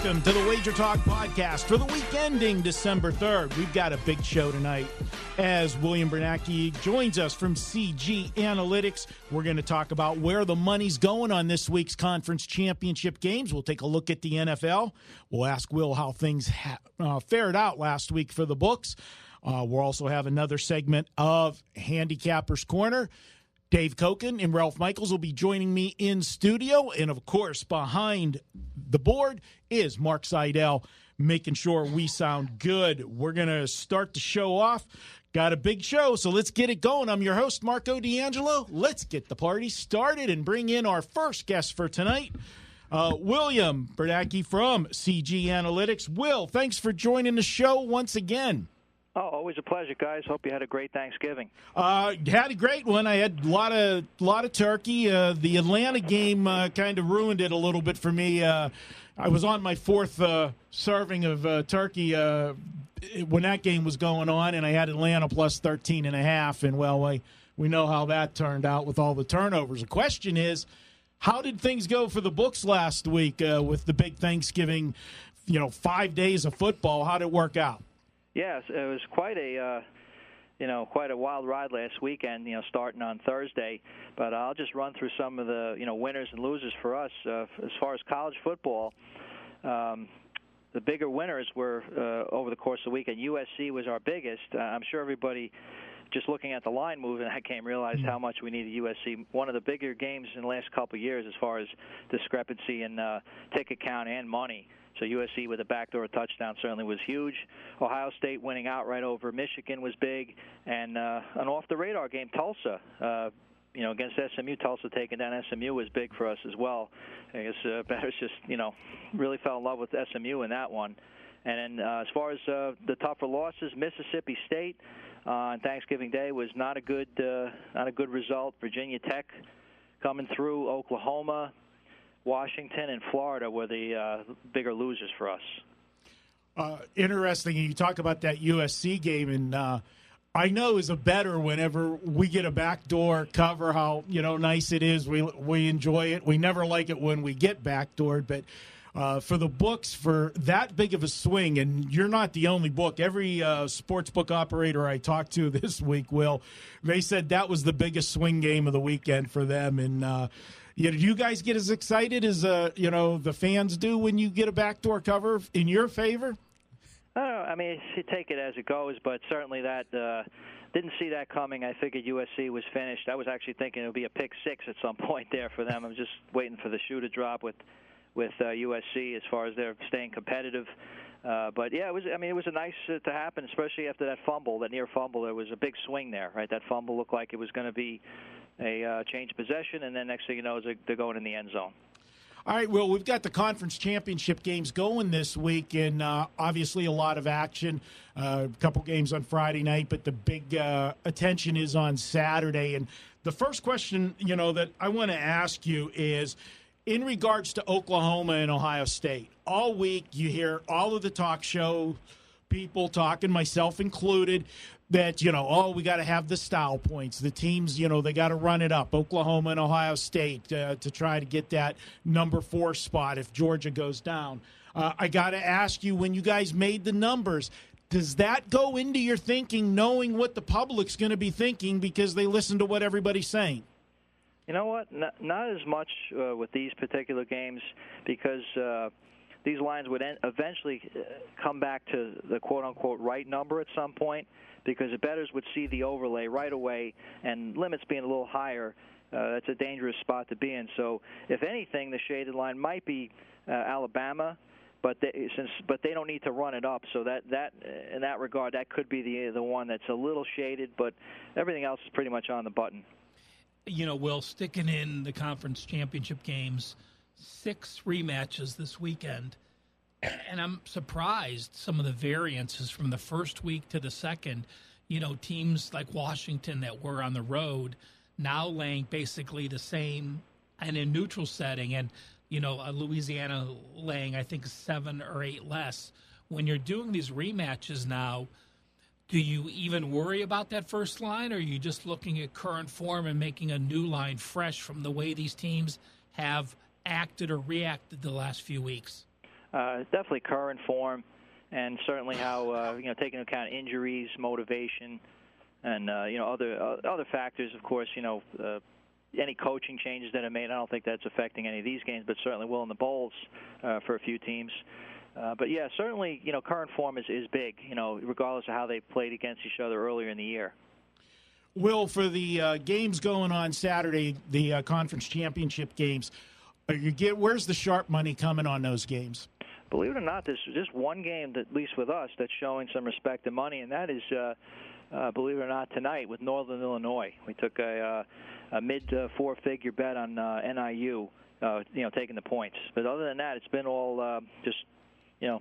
welcome to the WagerTalk Podcast for the week ending December 3rd. We've got a big show tonight as William Bernanke joins us from CG Analytics. We're going to talk about where the money's going on this week's conference championship games. We'll take a look at the NFL. We'll ask Will how things fared out last week for the books. We'll also have another segment of Handicappers Corner. Dave Cokin and Ralph Michaels will be joining me in studio. And, of course, behind the board is Mark Seidel, making sure we sound good. We're going to start the show off. Got a big show, so let's get it going. I'm your host, Marco D'Angelo. Let's get the party started and bring in our first guest for tonight, William Bernanke from CG Analytics. Will, thanks for joining the show once again. Oh, always a pleasure, guys. Hope you had a great Thanksgiving. Had a great one. I had a lot of turkey. The Atlanta game kind of ruined it a little bit for me. I was on my fourth serving of turkey when that game was going on, and I had Atlanta plus 13.5. And, well, we know how that turned out with all the turnovers. The question is, how did things go for the books last week with the big Thanksgiving, 5 days of football? How did it work out? Yes, it was quite a wild ride last weekend, starting on Thursday. But I'll just run through some of the, winners and losers for us. As far as college football, the bigger winners were over the course of the weekend. USC was our biggest. I'm sure everybody, just looking at the line move in that game, realized how much we needed USC. One of the bigger games in the last couple of years as far as discrepancy in ticket count and money. So USC with a backdoor touchdown certainly was huge. Ohio State winning outright over Michigan was big. And an off-the-radar game, Tulsa, against SMU. Tulsa taking down SMU was big for us as well. I guess Betters just, really fell in love with SMU in that one. And then as far as the tougher losses, Mississippi State on Thanksgiving Day was not a good result. Virginia Tech coming through, Oklahoma, Washington, and Florida were the bigger losers for us. Interesting. You talk about that USC game, and I know as a bettor, whenever we get a backdoor cover, how nice it is. We enjoy it. We never like it when we get backdoored, but for the books, for that big of a swing, and you're not the only book. Every sports book operator I talked to this week, Will, they said that was the biggest swing game of the weekend for them, and do you guys get as excited as the fans do when you get a backdoor cover in your favor? I mean, you take it as it goes, but certainly that didn't see that coming. I figured USC was finished. I was actually thinking it would be a pick six at some point there for them. I was just waiting for the shoe to drop with USC as far as they're staying competitive. But yeah, it was a nice to happen, especially after that fumble, that near fumble. There was a big swing there, right? That fumble looked like it was going to be a change of possession, and then next thing you know, they're going in the end zone. All right, well, we've got the conference championship games going this week, and obviously a lot of action. A couple games on Friday night, but the big attention is on Saturday. And the first question, that I want to ask you is, in regards to Oklahoma and Ohio State, all week you hear all of the talk show people talking, myself included, that, we got to have the style points. The teams, they got to run it up, Oklahoma and Ohio State, to try to get that number 4 spot if Georgia goes down. I got to ask you, when you guys made the numbers, does that go into your thinking, knowing what the public's going to be thinking because they listen to what everybody's saying? You know what? Not as much with these particular games because these lines would eventually come back to the quote-unquote right number at some point, because the bettors would see the overlay right away, and limits being a little higher, that's a dangerous spot to be in. So if anything, the shaded line might be Alabama, but they don't need to run it up. So that in that regard, that could be the one that's a little shaded, but everything else is pretty much on the button. Will, sticking in the conference championship games, 6 rematches this weekend. And I'm surprised some of the variances from the first week to the second. Teams like Washington that were on the road now laying basically the same and in neutral setting. And, Louisiana laying, I think, 7 or 8 less. When you're doing these rematches now, do you even worry about that first line, or are you just looking at current form and making a new line fresh from the way these teams have acted or reacted the last few weeks? Definitely current form, and certainly how taking into account injuries, motivation, and other factors. Of course, any coaching changes that are made. I don't think that's affecting any of these games, but certainly will in the bowls for a few teams. But yeah, certainly current form is big. Regardless of how they played against each other earlier in the year. Will, for the games going on Saturday, the conference championship games, where's the sharp money coming on those games? Believe it or not, there's just one game, that, at least with us, that's showing some respect and money, and that is, believe it or not, tonight with Northern Illinois. We took a mid-four-figure bet on NIU, taking the points. But other than that, it's been all just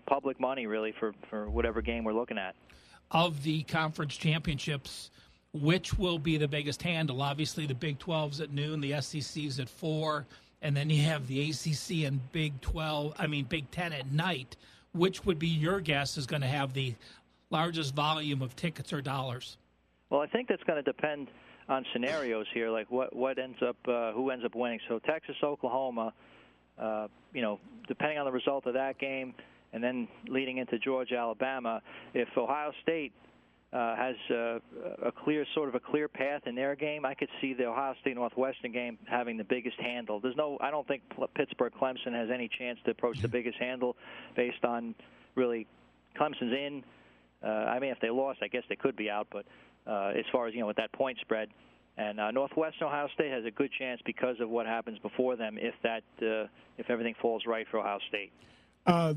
public money, really, for whatever game we're looking at. Of the conference championships, which will be the biggest handle? Obviously, the Big 12's at noon, the SEC's at 4, and then you have the ACC and Big 10 at night. Which would be your guess is going to have the largest volume of tickets or dollars? Well, I think that's going to depend on scenarios here, like what ends up, who ends up winning. So Texas, Oklahoma, depending on the result of that game, and then leading into Georgia, Alabama, if Ohio State has a clear path in their game, I could see the Ohio State Northwestern game having the biggest handle. I don't think Pittsburgh Clemson has any chance to approach the biggest handle based on really Clemson's in. If they lost, I guess they could be out, but as far as with that point spread, and Northwestern Ohio State has a good chance because of what happens before them if everything falls right for Ohio State.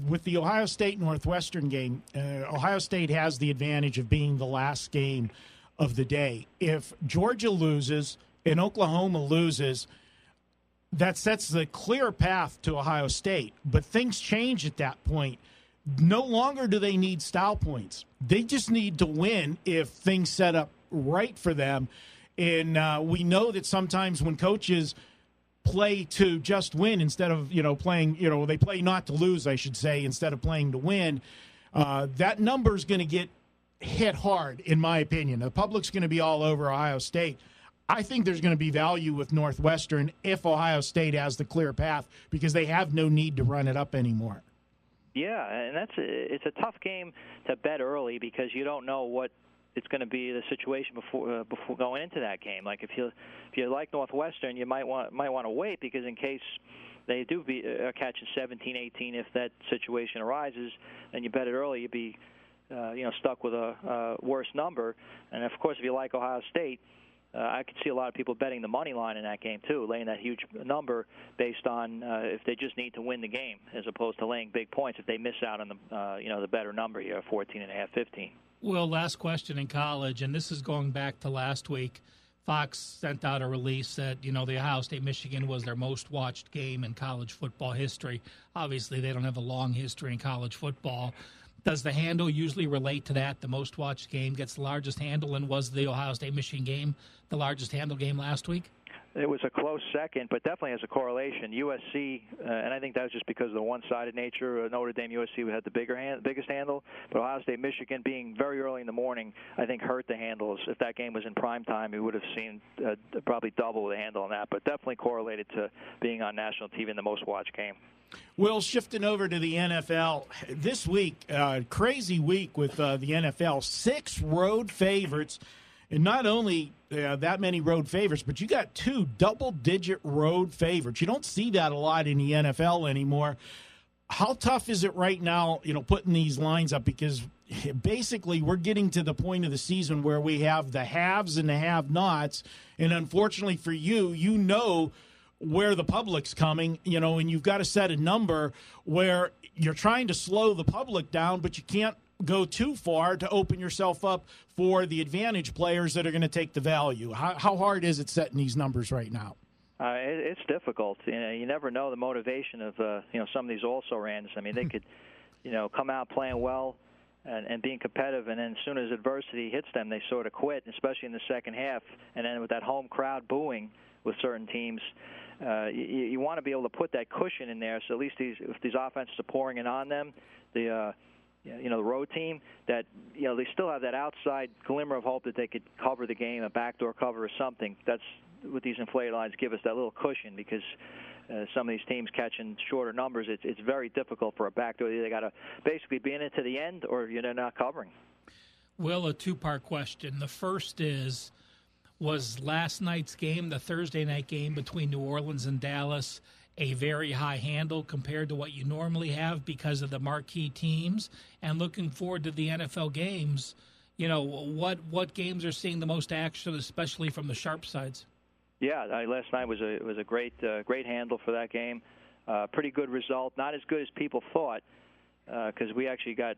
With the Ohio State-Northwestern game, Ohio State has the advantage of being the last game of the day. If Georgia loses and Oklahoma loses, that sets the clear path to Ohio State. But things change at that point. No longer do they need style points. They just need to win if things set up right for them. And we know that sometimes when coaches play to just win instead of playing, they play not to lose, I should say, instead of playing to win, that number is going to get hit hard, in my opinion. The public's going to be all over Ohio State. I think there's going to be value with Northwestern if Ohio State has the clear path, because they have no need to run it up anymore. Yeah, and it's a tough game to bet early because you don't know what it's going to be the situation before going into that game. Like if you like Northwestern, you might want to wait, because in case they do catching 17-18, if that situation arises, and you bet it early, you'd be stuck with a worse number. And of course, if you like Ohio State, I could see a lot of people betting the money line in that game too, laying that huge number based on if they just need to win the game, as opposed to laying big points if they miss out on the better number here, 14.5, 15. Well, last question in college, and this is going back to last week. Fox sent out a release that, the Ohio State-Michigan was their most watched game in college football history. Obviously, they don't have a long history in college football. Does the handle usually relate to that? The most watched game gets the largest handle, and was the Ohio State-Michigan game the largest handle game last week? It was a close second, but definitely has a correlation. USC, and I think that was just because of the one-sided nature. Notre Dame, USC had the biggest handle, but Ohio State, Michigan, being very early in the morning, I think hurt the handles. If that game was in prime time, we would have seen probably double the handle on that, but definitely correlated to being on national TV in the most-watched game. Well, shifting over to the NFL, this week, crazy week with the NFL, 6 road favorites. And not only that many road favorites, but you got 2 double-digit road favorites. You don't see that a lot in the NFL anymore. How tough is it right now, putting these lines up? Because basically we're getting to the point of the season where we have the haves and the have-nots. And unfortunately for you, where the public's coming, and you've got to set a number where you're trying to slow the public down, but you can't go too far to open yourself up for the advantage players that are going to take the value. How hard is it setting these numbers right now? It's difficult. You never know the motivation of some of these also-rans. I mean, they could come out playing well and being competitive, and then as soon as adversity hits them, they sort of quit, especially in the second half. And then with that home crowd booing with certain teams, you want to be able to put that cushion in there, so at least if these offenses are pouring in on them, the road team, that they still have that outside glimmer of hope that they could cover the game, a backdoor cover or something. That's with these inflated lines give us that little cushion because some of these teams catching shorter numbers, it's very difficult for a backdoor. They got to basically be in it to the end, or you're not covering. Will, a two-part question. The first is, was last night's game, the Thursday night game between New Orleans and Dallas, a very high handle compared to what you normally have because of the marquee teams? And looking forward to the NFL games, what games are seeing the most action, especially from the sharp sides? Yeah, last night was a great handle for that game. Pretty good result. Not as good as people thought because we actually got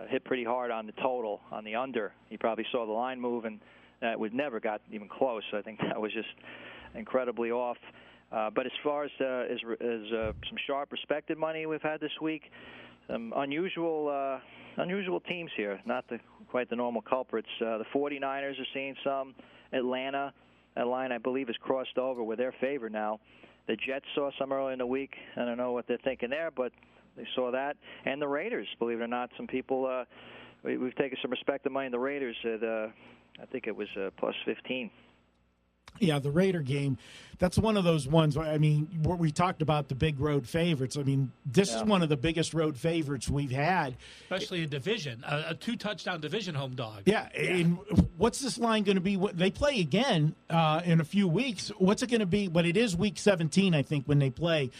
hit pretty hard on the total, on the under. You probably saw the line move, and that we never got even close. I think that was just incredibly off. But as far as some sharp respected money we've had this week, unusual teams here, not quite the normal culprits. The 49ers are seeing some. Atlanta, that line I believe is crossed over where they're favored now. The Jets saw some early in the week. I don't know what they're thinking there, but they saw that. And the Raiders, believe it or not, some people, we've taken some respected money in the Raiders at, I think it was plus 15. Yeah, the Raider game, that's one of those ones. I mean, where we talked about the big road favorites. I mean, this is one of the biggest road favorites we've had. Especially a division, a 2-touchdown division home dog. Yeah, and what's this line going to be? They play again in a few weeks. What's it going to be? But it is week 17, I think, when they play.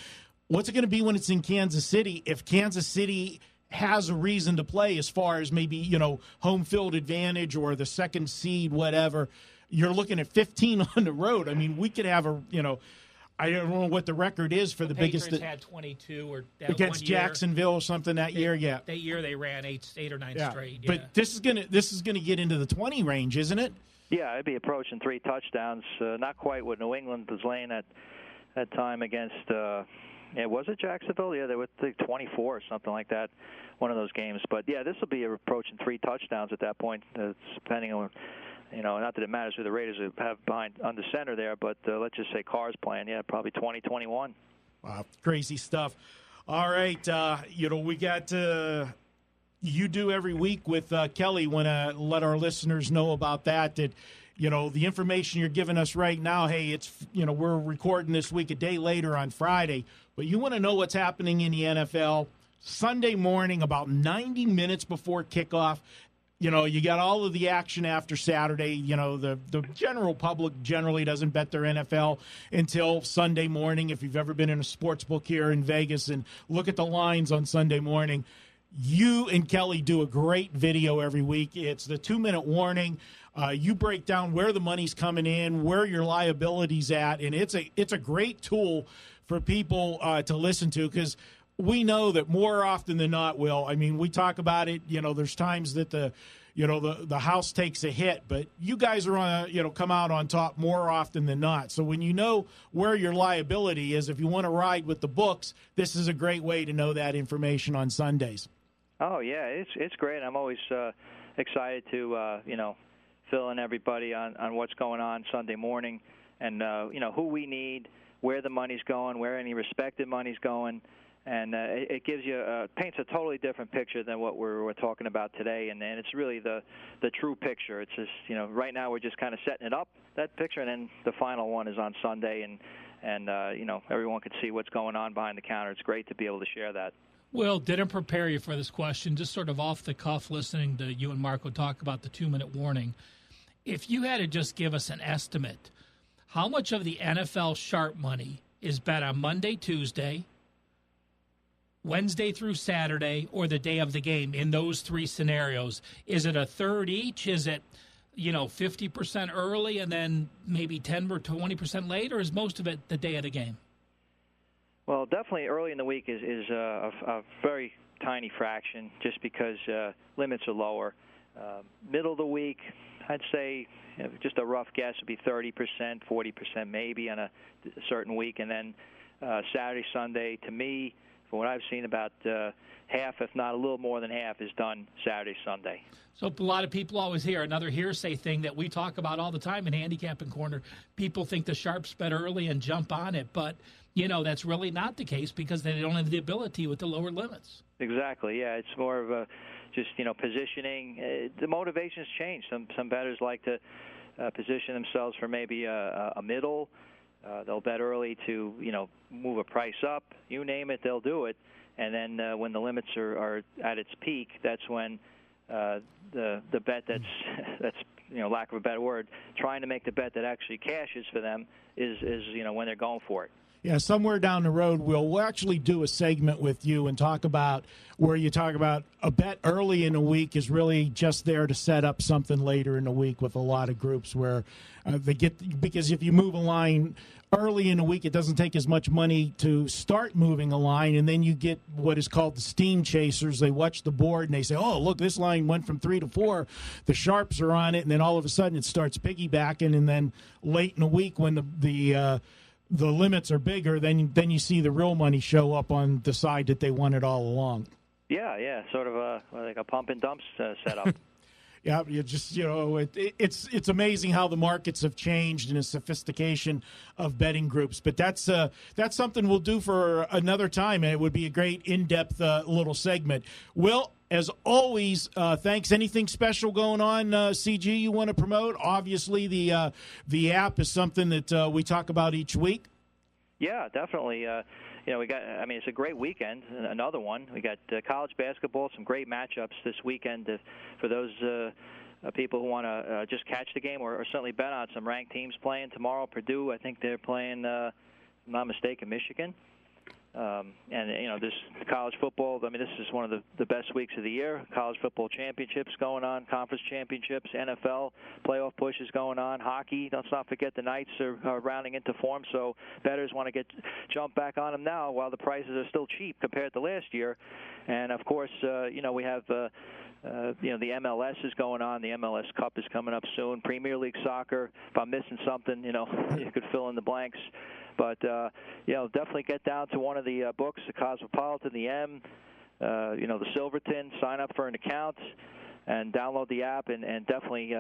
What's it going to be when it's in Kansas City? If Kansas City has a reason to play as far as maybe, home field advantage or the second seed, whatever, you're looking at 15 on the road. I mean, we could have I don't know what the record is for the biggest. Patriots had 22 or against Jacksonville or something that year. Yeah, that year they ran eight or nine straight. Yeah. But this is gonna get into the 20 range, isn't it? Yeah, it'd be approaching 3 touchdowns. Not quite what New England was laying at that time against. Was it Jacksonville? Yeah, they were 24 or something like that. One of those games. But yeah, this will be approaching 3 touchdowns at that point. It's depending on. Not that it matters who the Raiders have behind under center there, but let's just say Carr's playing. Yeah, probably 20-21. Wow, crazy stuff. All right, we got you do every week with Kelly. Want to let our listeners know about that. That the information you're giving us right now. Hey, it's we're recording this week a day later on Friday, but you want to know what's happening in the NFL Sunday morning, about 90 minutes before kickoff. You got all of the action after Saturday. The general public generally doesn't bet their NFL until Sunday morning. If you've ever been in a sports book here in Vegas and look at the lines on Sunday morning, you and Kelly do a great video every week. It's the 2-minute warning. You break down where the money's coming in, where your liability's at, and it's a great tool for people to listen to because we know that more often than not, Will, I mean, we talk about it, there's times that the house takes a hit, but you guys are on come out on top more often than not. So when you know where your liability is, if you want to ride with the books, this is a great way to know that information on Sundays. Oh, yeah, it's great. I'm always excited to, fill in everybody on what's going on Sunday morning and, who we need, where the money's going, where any respected money's going. And it gives you paints a totally different picture than what we're talking about today, and it's really the true picture. It's just right now we're just kind of setting it up, that picture, and then the final one is on Sunday, and everyone can see what's going on behind the counter. It's great to be able to share that. Will, didn't prepare you for this question, just sort of off the cuff, listening to you and Marco talk about the 2-minute warning. If you had to just give us an estimate, how much of the NFL sharp money is bet on Monday, Tuesday, Wednesday through Saturday, or the day of the game in those 3 scenarios? Is it a third each? Is it, 50% early and then maybe 10 or 20% late, or is most of it the day of the game? Well, definitely early in the week is a very tiny fraction just because limits are lower. Middle of the week, I'd say just a rough guess would be 30%, 40% maybe on a certain week. And then Saturday, Sunday, to me, from what I've seen, about half, if not a little more than half, is done Saturday, Sunday. So a lot of people always hear another hearsay thing that we talk about all the time in Handicapping Corner. People think the sharps bet early and jump on it, but that's really not the case because they don't have the ability with the lower limits. Exactly. Yeah, it's more of a just positioning. The motivations change. Some bettors like to position themselves for maybe a middle. They'll bet early to, move a price up. You name it, they'll do it. And then when the limits are at its peak, that's when the bet that's lack of a better word, trying to make the bet that actually cashes for them is when they're going for it. Yeah, somewhere down the road, we'll actually do a segment with you and talk about where you talk about a bet early in the week is really just there to set up something later in the week with a lot of groups where because if you move a line early in the week, it doesn't take as much money to start moving a line, and then you get what is called the steam chasers. They watch the board and they say, oh, look, this line went from 3 to 4. The sharps are on it, and then all of a sudden it starts piggybacking, and then late in the week when the limits are bigger, then you see the real money show up on the side that they won it all along. Yeah, sort of like a pump and dumps setup. Yeah, you just it's amazing how the markets have changed and the sophistication of betting groups. But that's something we'll do for another time, and it would be a great in-depth little segment. Will, as always, thanks. Anything special going on, CG, you want to promote? Obviously, the app is something that we talk about each week. Yeah, definitely. We got. I mean, it's a great weekend. Another one. We got college basketball. Some great matchups this weekend for those people who want to just catch the game or certainly bet on some ranked teams playing tomorrow. Purdue, I think they're playing, if I'm not mistaken, Michigan. And this college football, I mean, this is one of the best weeks of the year. College football championships going on, conference championships, NFL playoff pushes going on, hockey. Let's not forget the Knights are rounding into form, so bettors want to jump back on them now while the prices are still cheap compared to last year. And of course, we have the MLS is going on. The MLS Cup is coming up soon. Premier League soccer. If I'm missing something, you could fill in the blanks. But, definitely get down to one of the books, the Cosmopolitan, the M, the Silverton, sign up for an account and download the app and definitely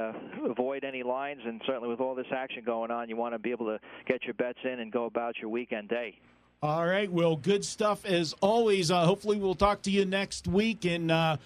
avoid any lines. And certainly with all this action going on, you want to be able to get your bets in and go about your weekend day. All right. Well, good stuff as always. Hopefully we'll talk to you next week. And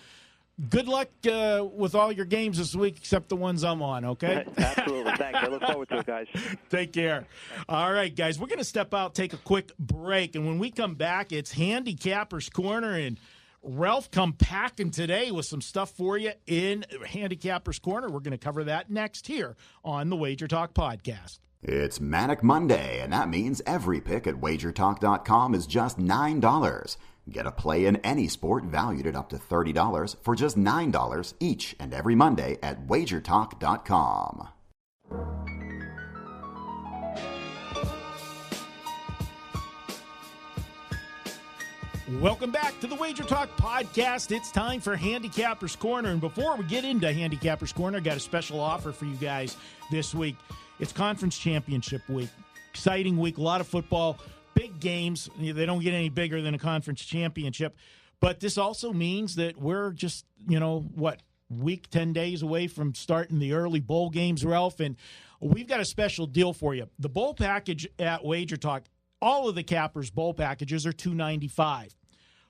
good luck with all your games this week, except the ones I'm on, okay? Absolutely. Thanks. I look forward to it, guys. Take care. All right, guys, we're going to step out, take a quick break, and when we come back, it's Handicappers Corner, and Ralph come packing today with some stuff for you in Handicappers Corner. We're going to cover that next here on the WagerTalk Podcast. It's Manic Monday, and that means every pick at WagerTalk.com is just $9. Get a play in any sport valued at up to $30 for just $9 each and every Monday at WagerTalk.com. Welcome back to the WagerTalk Podcast. It's time for Handicappers Corner. And before we get into Handicappers Corner, I got a special offer for you guys this week. It's Conference Championship Week. Exciting week, a lot of football. Big games. They don't get any bigger than a conference championship. But this also means that we're just, week, 10 days away from starting the early bowl games, Ralph. And we've got a special deal for you. The bowl package at WagerTalk, all of the Cappers bowl packages are $295.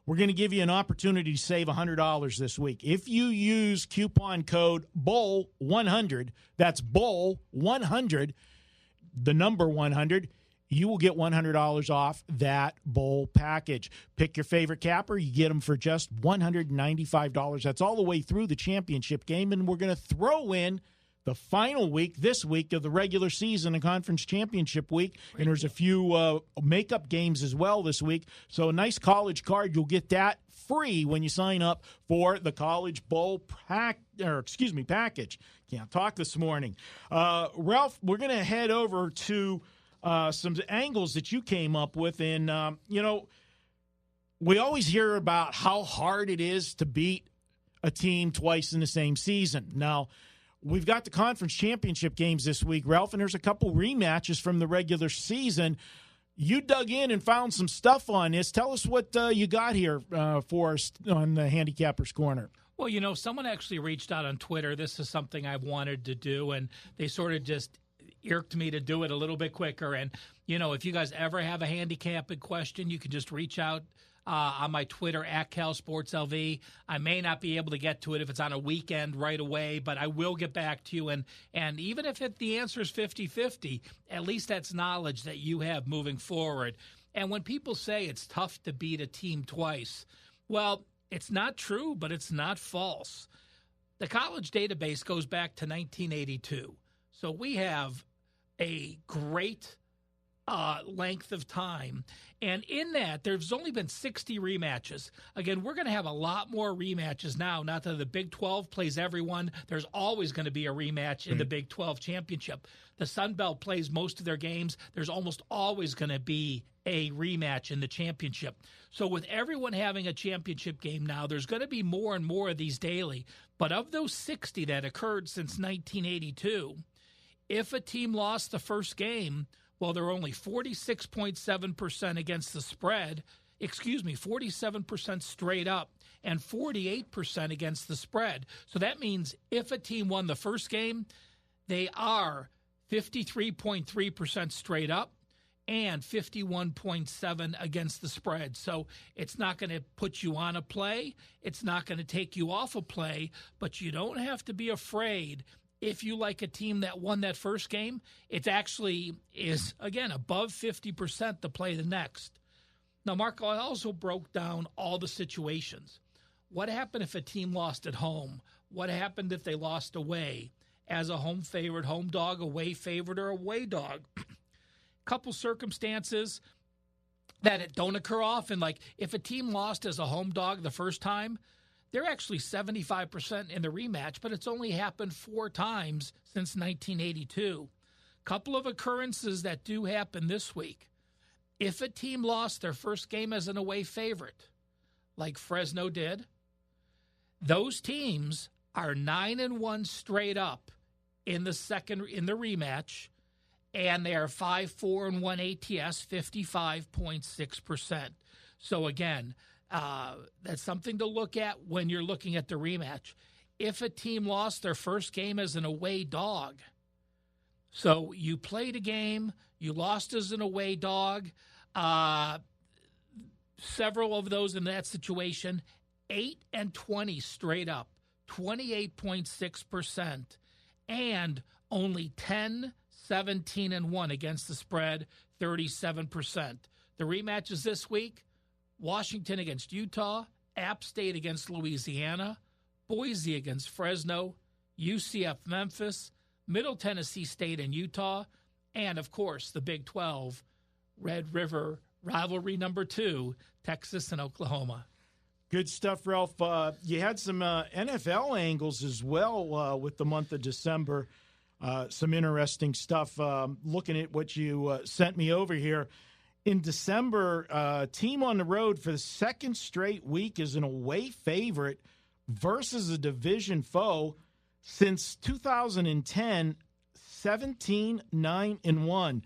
We're going to give you an opportunity to save $100 this week. If you use coupon code BOWL100, that's BOWL100, the number 100, you will get $100 off that bowl package. Pick your favorite capper. You get them for just $195. That's all the way through the championship game, and we're going to throw in the final week, this week, of the regular season and conference championship week. And there's a few makeup games as well this week. So a nice college card. You'll get that free when you sign up for the College Bowl package. Can't talk this morning. Ralph, we're going to head over to some angles that you came up with. And, we always hear about how hard it is to beat a team twice in the same season. Now, we've got the conference championship games this week, Ralph, and there's a couple rematches from the regular season. You dug in and found some stuff on this. Tell us what you got here for us on the Handicappers Corner. Well, someone actually reached out on Twitter. This is something I've wanted to do, and they sort of just irked me to do it a little bit quicker. And, if you guys ever have a handicapping question, you can just reach out on my Twitter, @CalSportsLV. I may not be able to get to it if it's on a weekend right away, but I will get back to you. And even if the answer is 50-50, at least that's knowledge that you have moving forward. And when people say it's tough to beat a team twice, well, it's not true, but it's not false. The college database goes back to 1982. So we have a great length of time. And in that, there's only been 60 rematches. Again, we're going to have a lot more rematches now. Not that the Big 12 plays everyone. There's always going to be a rematch in the Big 12 championship. The Sun Belt plays most of their games. There's almost always going to be a rematch in the championship. So with everyone having a championship game now, there's going to be more and more of these daily. But of those 60 that occurred since 1982, if a team lost the first game, well, they're only 46.7% against the spread, 47% straight up, and 48% against the spread. So that means if a team won the first game, they are 53.3% straight up and 51.7% against the spread. So it's not going to put you on a play. It's not going to take you off a play, but you don't have to be afraid. If you like a team that won that first game, it actually is, again, above 50% to play the next. Now, Marco, I also broke down all the situations. What happened if a team lost at home? What happened if they lost away? As a home favorite, home dog, away favorite, or away dog? Couple circumstances that it don't occur often. Like if a team lost as a home dog the first time, they're actually 75% in the rematch, but it's only happened 4 times since 1982. Couple of occurrences that do happen this week. If a team lost their first game as an away favorite, like Fresno did, those teams are 9-1 straight up in the rematch, and they are 5-4-1 ATS, 55.6%. So again, that's something to look at when you're looking at the rematch. If a team lost their first game as an away dog, so you played a game, you lost as an away dog, several of those in that situation, 8-20 straight up, 28.6%, and only 10-17-1 against the spread, 37%. The rematches this week: Washington against Utah, App State against Louisiana, Boise against Fresno, UCF Memphis, Middle Tennessee State and Utah, and, of course, the Big 12, Red River rivalry number 2, Texas and Oklahoma. Good stuff, Ralph. You had some NFL angles as well with the month of December. Some interesting stuff. Looking at what you sent me over here. In December, team on the road for the second straight week is an away favorite versus a division foe. Since 2010, 17-9-1.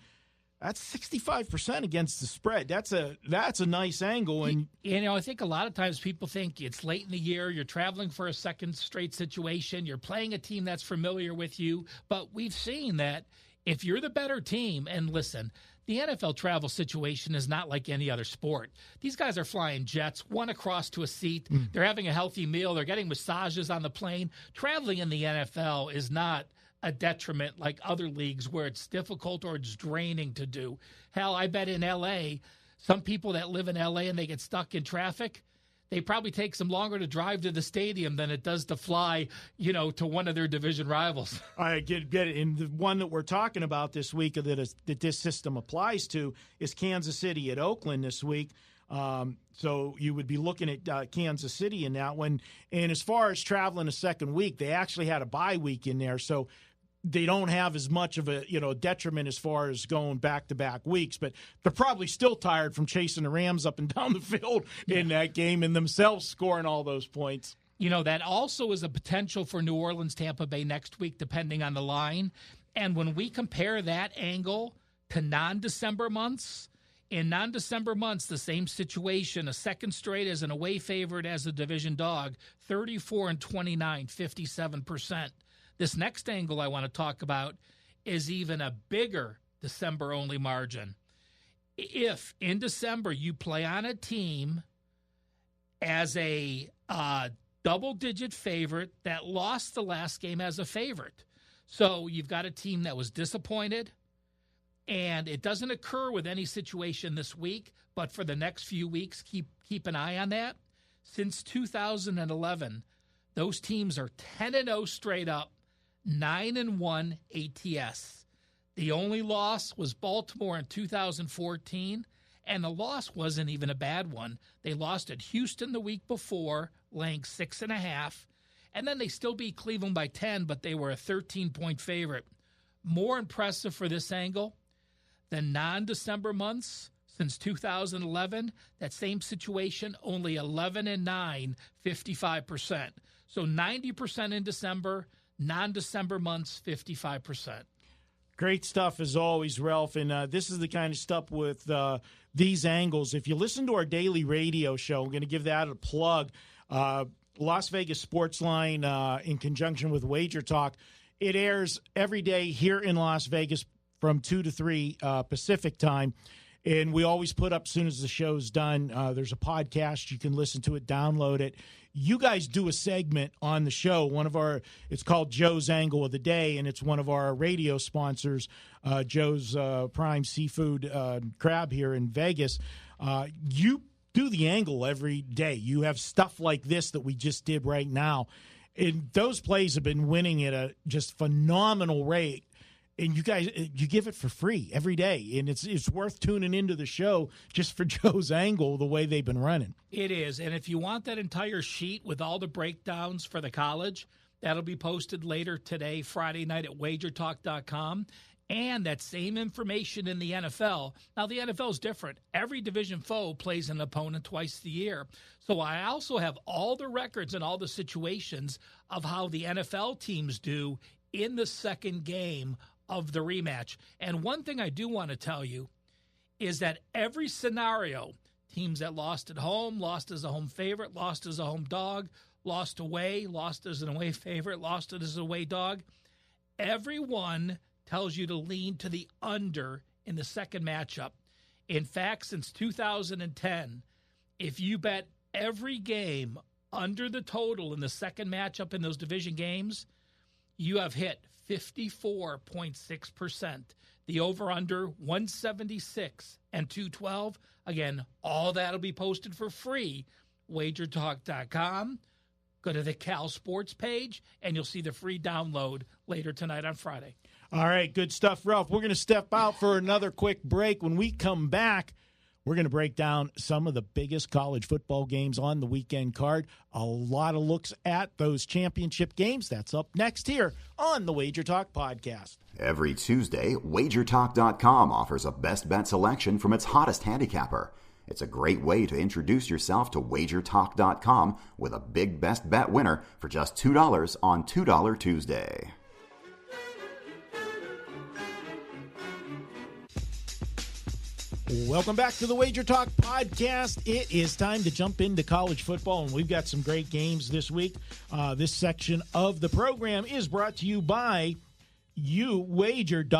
That's 65% against the spread. That's a nice angle. And I think a lot of times people think it's late in the year, you're traveling for a second straight situation, you're playing a team that's familiar with you. But we've seen that if you're the better team, and listen, the NFL travel situation is not like any other sport. These guys are flying jets, one across to a seat. They're having a healthy meal. They're getting massages on the plane. Traveling in the NFL is not a detriment like other leagues where it's difficult or it's draining to do. Hell, I bet in L.A., some people that live in L.A. and they get stuck in traffic, they probably take some longer to drive to the stadium than it does to fly, to one of their division rivals. I get it. And the one that we're talking about this week that this system applies to is Kansas City at Oakland this week. So you would be looking at Kansas City in that one. And as far as traveling a second week, they actually had a bye week in there. So they don't have as much of a detriment as far as going back-to-back weeks, but they're probably still tired from chasing the Rams up and down the field in that game and themselves scoring all those points. That also is a potential for New Orleans, Tampa Bay next week, depending on the line. And when we compare that angle to non-December months, in non-December months, the same situation, a second straight as an away favorite as a division dog, 34-29, 57%. This next angle I want to talk about is even a bigger December-only margin. If in December you play on a team as a double-digit favorite that lost the last game as a favorite. So you've got a team that was disappointed, and it doesn't occur with any situation this week, but for the next few weeks, keep an eye on that. Since 2011, those teams are 10-0 straight up, 9-1 ATS. The only loss was Baltimore in 2014, and the loss wasn't even a bad one. They lost at Houston the week before, laying 6.5, and then they still beat Cleveland by 10, but they were a 13-point favorite. More impressive for this angle, the non-December months since 2011, that same situation, only 11-9, 55%. So 90% in December, non-December months, 55%. Great stuff as always, Ralph. And this is the kind of stuff with these angles. If you listen to our daily radio show, I'm going to give that a plug. Las Vegas Sports Line in conjunction with Wager Talk. It airs every day here in Las Vegas from 2 to 3 Pacific time. And we always put up as soon as the show's done. There's a podcast. You can listen to it, download it. You guys do a segment on the show. It's called Joe's Angle of the Day, and it's one of our radio sponsors, Joe's Prime Seafood Crab here in Vegas. You do the angle every day. You have stuff like this that we just did right now. And those plays have been winning at a just phenomenal rate. And you guys, you give it for free every day. And it's worth tuning into the show just for Joe's Angle, the way they've been running. It is. And if you want that entire sheet with all the breakdowns for the college, that'll be posted later today, Friday night at WagerTalk.com. And that same information in the NFL. Now, the NFL is different. Every division foe plays an opponent twice a year. So I also have all the records and all the situations of how the NFL teams do in the second game of the rematch. And one thing I do want to tell you is that every scenario, teams that lost at home, lost as a home favorite, lost as a home dog, lost away, lost as an away favorite, lost as an away dog, everyone tells you to lean to the under in the second matchup. In fact, since 2010, if you bet every game under the total in the second matchup in those division games, you have hit 54.6%. The over-under, 176 and 212. Again, all that will be posted for free. WagerTalk.com. Go to the Cal Sports page, and you'll see the free download later tonight on Friday. All right, good stuff, Ralph. We're going to step out for another quick break. When we come back, we're going to break down some of the biggest college football games on the weekend card. A lot of looks at those championship games. That's up next here on the Wager Talk Podcast. Every Tuesday, WagerTalk.com offers a best bet selection from its hottest handicapper. It's a great way to introduce yourself to WagerTalk.com with a big best bet winner for just $2 on $2 Tuesday. Welcome back to the Wager Talk Podcast. It is time to jump into college football, and we've got some great games this week. This section of the program is brought to you by uwager.eu.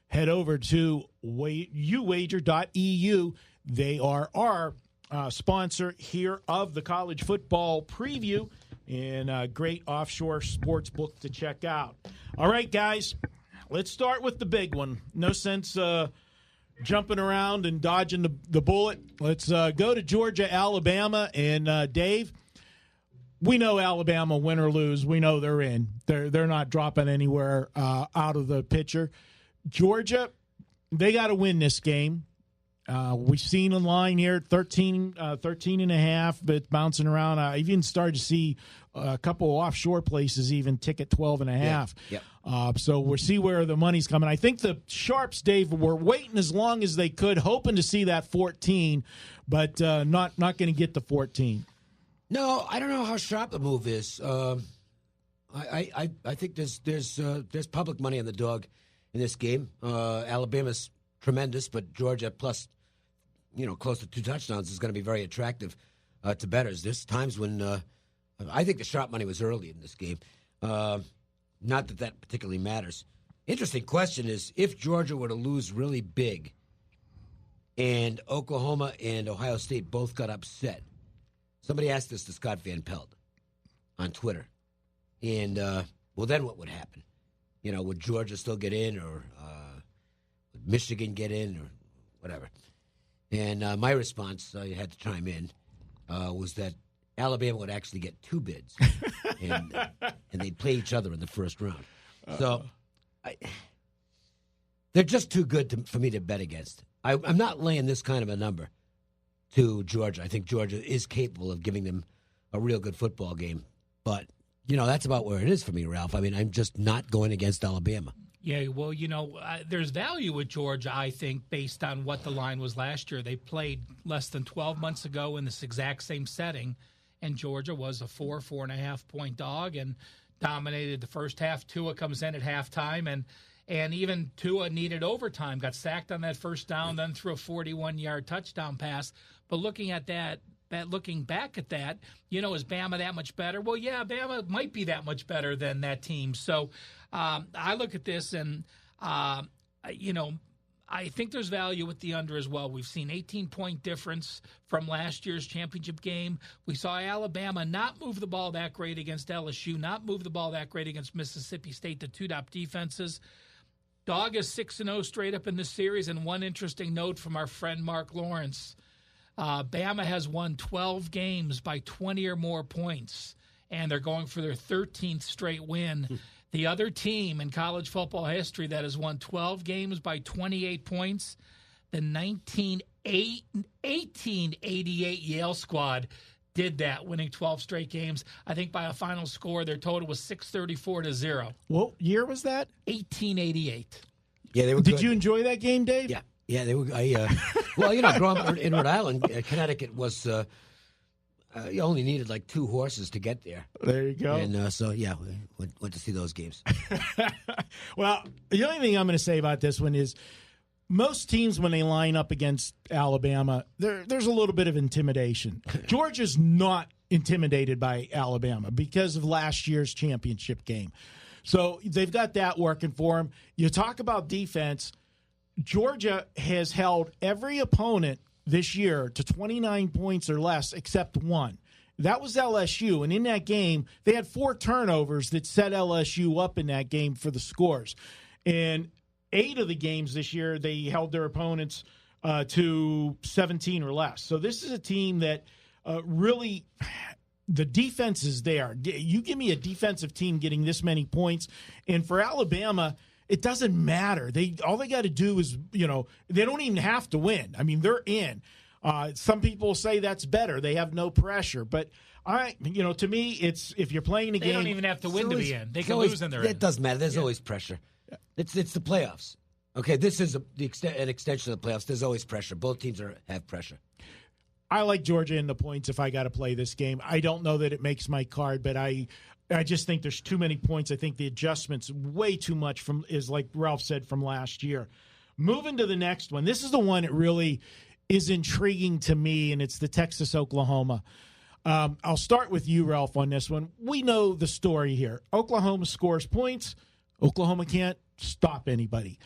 Head over to uwager.eu. They are our sponsor here of the college football preview, and a great offshore sports book to check out. All right, guys, let's start with the big one. No sense jumping around and dodging the bullet. Let's go to Georgia, Alabama, and Dave, we know Alabama, win or lose, we know they're in. They're not dropping anywhere out of the picture. Georgia, they got to win this game. We've seen in line here 13 and a half, but bouncing around. I even started to see a couple of offshore places even ticket 12 and a half. Yep. So we'll see where the money's coming. I think the Sharps, Dave, were waiting as long as they could, hoping to see that 14, but not going to get the 14. No, I don't know how sharp the move is. I think there's public money on the dog in this game. Alabama's tremendous, but Georgia plus, close to 2 touchdowns is going to be very attractive to bettors. There's times when I think the sharp money was early in this game. Not that particularly matters. Interesting question is, if Georgia were to lose really big and Oklahoma and Ohio State both got upset, Somebody asked this to Scott Van Pelt on Twitter. And, well, then what would happen? Would Georgia still get in, or would Michigan get in, or whatever? And my response, you had to chime in, was that Alabama would actually get 2 bids, and they'd play each other in the first round. So they're just too good for me to bet against. I'm not laying this kind of a number to Georgia. I think Georgia is capable of giving them a real good football game. But, that's about where it is for me, Ralph. I mean, I'm just not going against Alabama. Yeah, well, there's value with Georgia, I think, based on what the line was last year. They played less than 12 months ago in this exact same setting, and Georgia was a 4.5 point dog and dominated the first half. Tua comes in at halftime, and even Tua needed overtime, got sacked on that first down, then threw a 41-yard touchdown pass. But looking back at that, is Bama that much better? Well, yeah, Bama might be that much better than that team. So I look at this and, I think there's value with the under as well. We've seen 18-point difference from last year's championship game. We saw Alabama not move the ball that great against LSU, not move the ball that great against Mississippi State, the 2 top defenses. Dog is 6-0 straight up in this series. And one interesting note from our friend Mark Lawrence, Bama has won 12 games by 20 or more points, and they're going for their 13th straight win. The other team in college football history that has won 12 games by 28 points, the 1888 Yale squad did that, winning 12 straight games. I think by a final score, their total was 634-0. What year was that? 1888. Yeah, they were. Did you enjoy that game, Dave? Yeah, they were. Growing up in Rhode Island, Connecticut was. You only needed like 2 horses to get there. There you go. And we went to see those games. Well, the only thing I'm going to say about this one is most teams, when they line up against Alabama, there's a little bit of intimidation. Georgia's not intimidated by Alabama because of last year's championship game. So they've got that working for them. You talk about defense. Georgia has held every opponent this year to 29 points or less except one. That was LSU, and in that game, they had 4 turnovers that set LSU up in that game for the scores. And 8 of the games this year, they held their opponents to 17 or less. So this is a team that really, the defense is there. You give me a defensive team getting this many points, and for Alabama, it doesn't matter. All they got to do is, they don't even have to win. I mean, they're in. Some people say that's better. They have no pressure. But, to me, it's if you're playing a game. They don't even have to win to be in. They can lose and they're in. It doesn't matter. There's always pressure. It's the playoffs. Okay, this is an extension of the playoffs. There's always pressure. Both teams have pressure. I like Georgia in the points if I got to play this game. I don't know that it makes my card, but I just think there's too many points. I think the adjustment's way too much is like Ralph said, from last year. Moving to the next one. This is the one that really is intriguing to me, and it's the Texas-Oklahoma. I'll start with you, Ralph, on this one. We know the story here. Oklahoma scores points. Oklahoma can't stop anybody.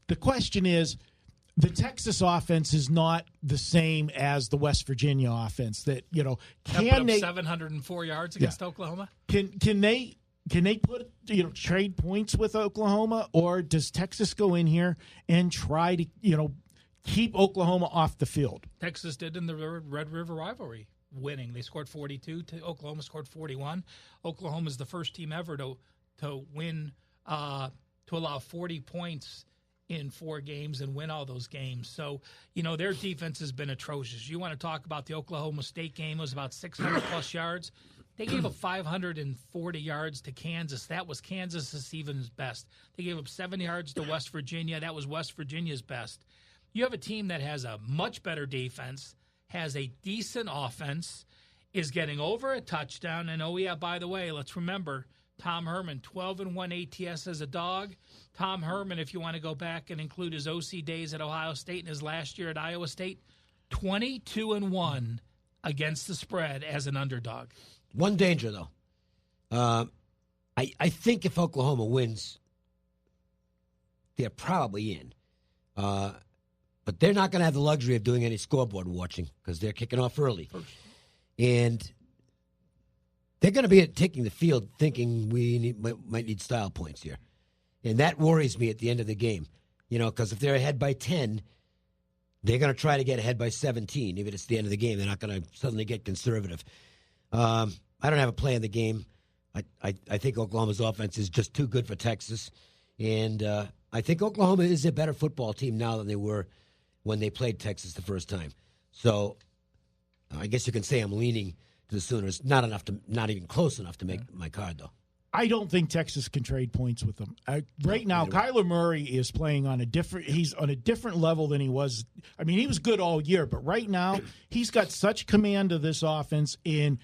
The question is, the Texas offense is not the same as the West Virginia offense. That can they 704 yards against Oklahoma? Can they put trade points with Oklahoma, or does Texas go in here and try to keep Oklahoma off the field? Texas did in the Red River rivalry, winning. They scored 42. Oklahoma scored 41. Oklahoma is the first team ever to win to allow 40 points in 4 games and win all those games. So, their defense has been atrocious. You want to talk about the Oklahoma State game, it was about 600-plus yards. They gave up 540 yards to Kansas. That was Kansas's even best. They gave up 7 yards to West Virginia. That was West Virginia's best. You have a team that has a much better defense, has a decent offense, is getting over a touchdown. And, by the way, let's remember, Tom Herman, 12-1 ATS as a dog. Tom Herman, if you want to go back and include his OC days at Ohio State and his last year at Iowa State, 22-1 against the spread as an underdog. One danger, though. I think if Oklahoma wins, they're probably in. But they're not going to have the luxury of doing any scoreboard watching because they're kicking off early. And they're going to be taking the field thinking we might need style points here. And that worries me at the end of the game. Because if they're ahead by 10, they're going to try to get ahead by 17. Even if it's the end of the game, they're not going to suddenly get conservative. I don't have a play in the game. I think Oklahoma's offense is just too good for Texas. And I think Oklahoma is a better football team now than they were when they played Texas the first time. So I guess you can say I'm leaning to the Sooners. Not even close enough to make my card, though. I don't think Texas can trade points with them. Right now, Kyler Murray is playing on he's on a different level than he was. I mean, he was good all year, but right now he's got such command of this offense and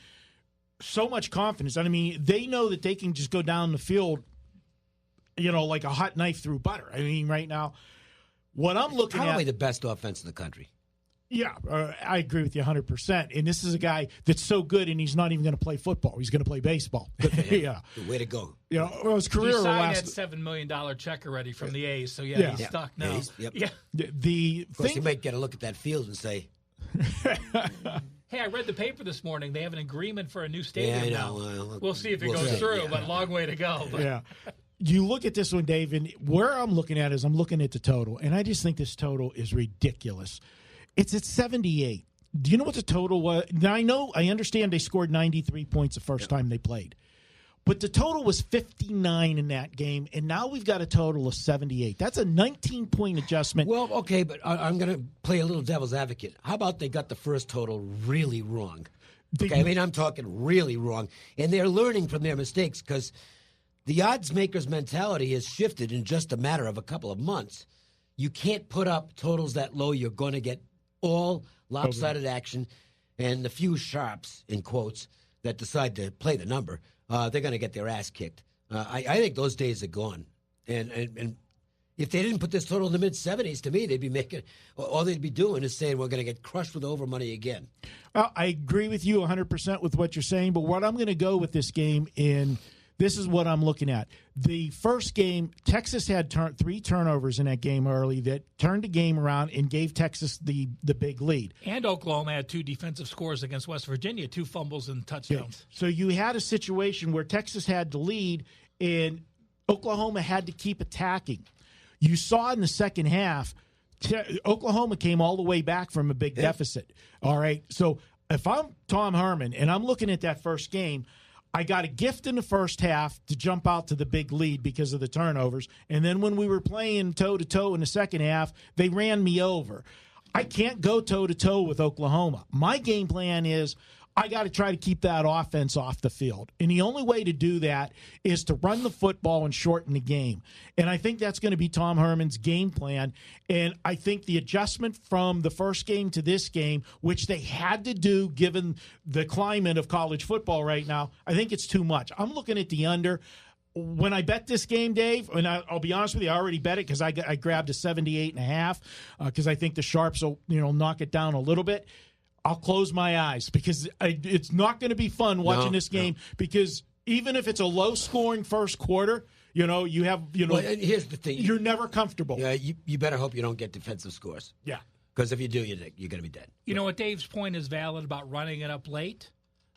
so much confidence. I mean, they know that they can just go down the field, like a hot knife through butter. I mean, right now, what I'm looking at... Probably the best offense in the country. Yeah, I agree with you 100%. And this is a guy that's so good, and he's not even going to play football. He's going to play baseball. Yeah. Way to go. His career he signed that $7 million check already from the A's, so he's stuck now. Yep. Of course, he might get a look at that field and say... Hey, I read the paper this morning. They have an agreement for a new stadium now. We'll see if it goes through, but long way to go. But. Yeah. You look at this one, Dave, and where I'm looking at is I'm looking at the total, and I just think this total is ridiculous. It's at 78. Do you know what the total was? Now, I understand they scored 93 points the first time they played. But the total was 59 in that game, and now we've got a total of 78. That's a 19-point adjustment. Well, okay, but I'm going to play a little devil's advocate. How about they got the first total really wrong? Okay, I mean, I'm talking really wrong. And they're learning from their mistakes because the odds makers' mentality has shifted in just a matter of a couple of months. You can't put up totals that low. You're going to get all lopsided action, and the few sharps, in quotes, that decide to play the number, they're going to get their ass kicked. I think those days are gone. And if they didn't put this total in the mid-70s, to me, they'd be making – all they'd be doing is saying we're going to get crushed with over money again. Well, I agree with you 100% with what you're saying, but what I'm going to go with this game in – this is what I'm looking at. The first game, Texas had 3 turnovers in that game early that turned the game around and gave Texas the big lead. And Oklahoma had 2 defensive scores against West Virginia, 2 fumbles and touchdowns. Yeah. So you had a situation where Texas had the lead and Oklahoma had to keep attacking. You saw in the second half, Oklahoma came all the way back from a big deficit. All right. So if I'm Tom Herman and I'm looking at that first game, I got a gift in the first half to jump out to the big lead because of the turnovers. And then when we were playing toe-to-toe in the second half, they ran me over. I can't go toe-to-toe with Oklahoma. My game plan is I got to try to keep that offense off the field. And the only way to do that is to run the football and shorten the game. And I think that's going to be Tom Herman's game plan. And I think the adjustment from the first game to this game, which they had to do given the climate of college football right now, I think it's too much. I'm looking at the under. When I bet this game, Dave, and I'll be honest with you, I already bet it because I grabbed a 78.5 because I think the Sharps will knock it down a little bit. I'll close my eyes because it's not going to be fun watching this game because even if it's a low-scoring first quarter, you have, Well, and here's the thing. You're never comfortable. Yeah, you better hope you don't get defensive scores. Yeah. Because if you do, you're going to be dead. You know what, Dave's point is valid about running it up late,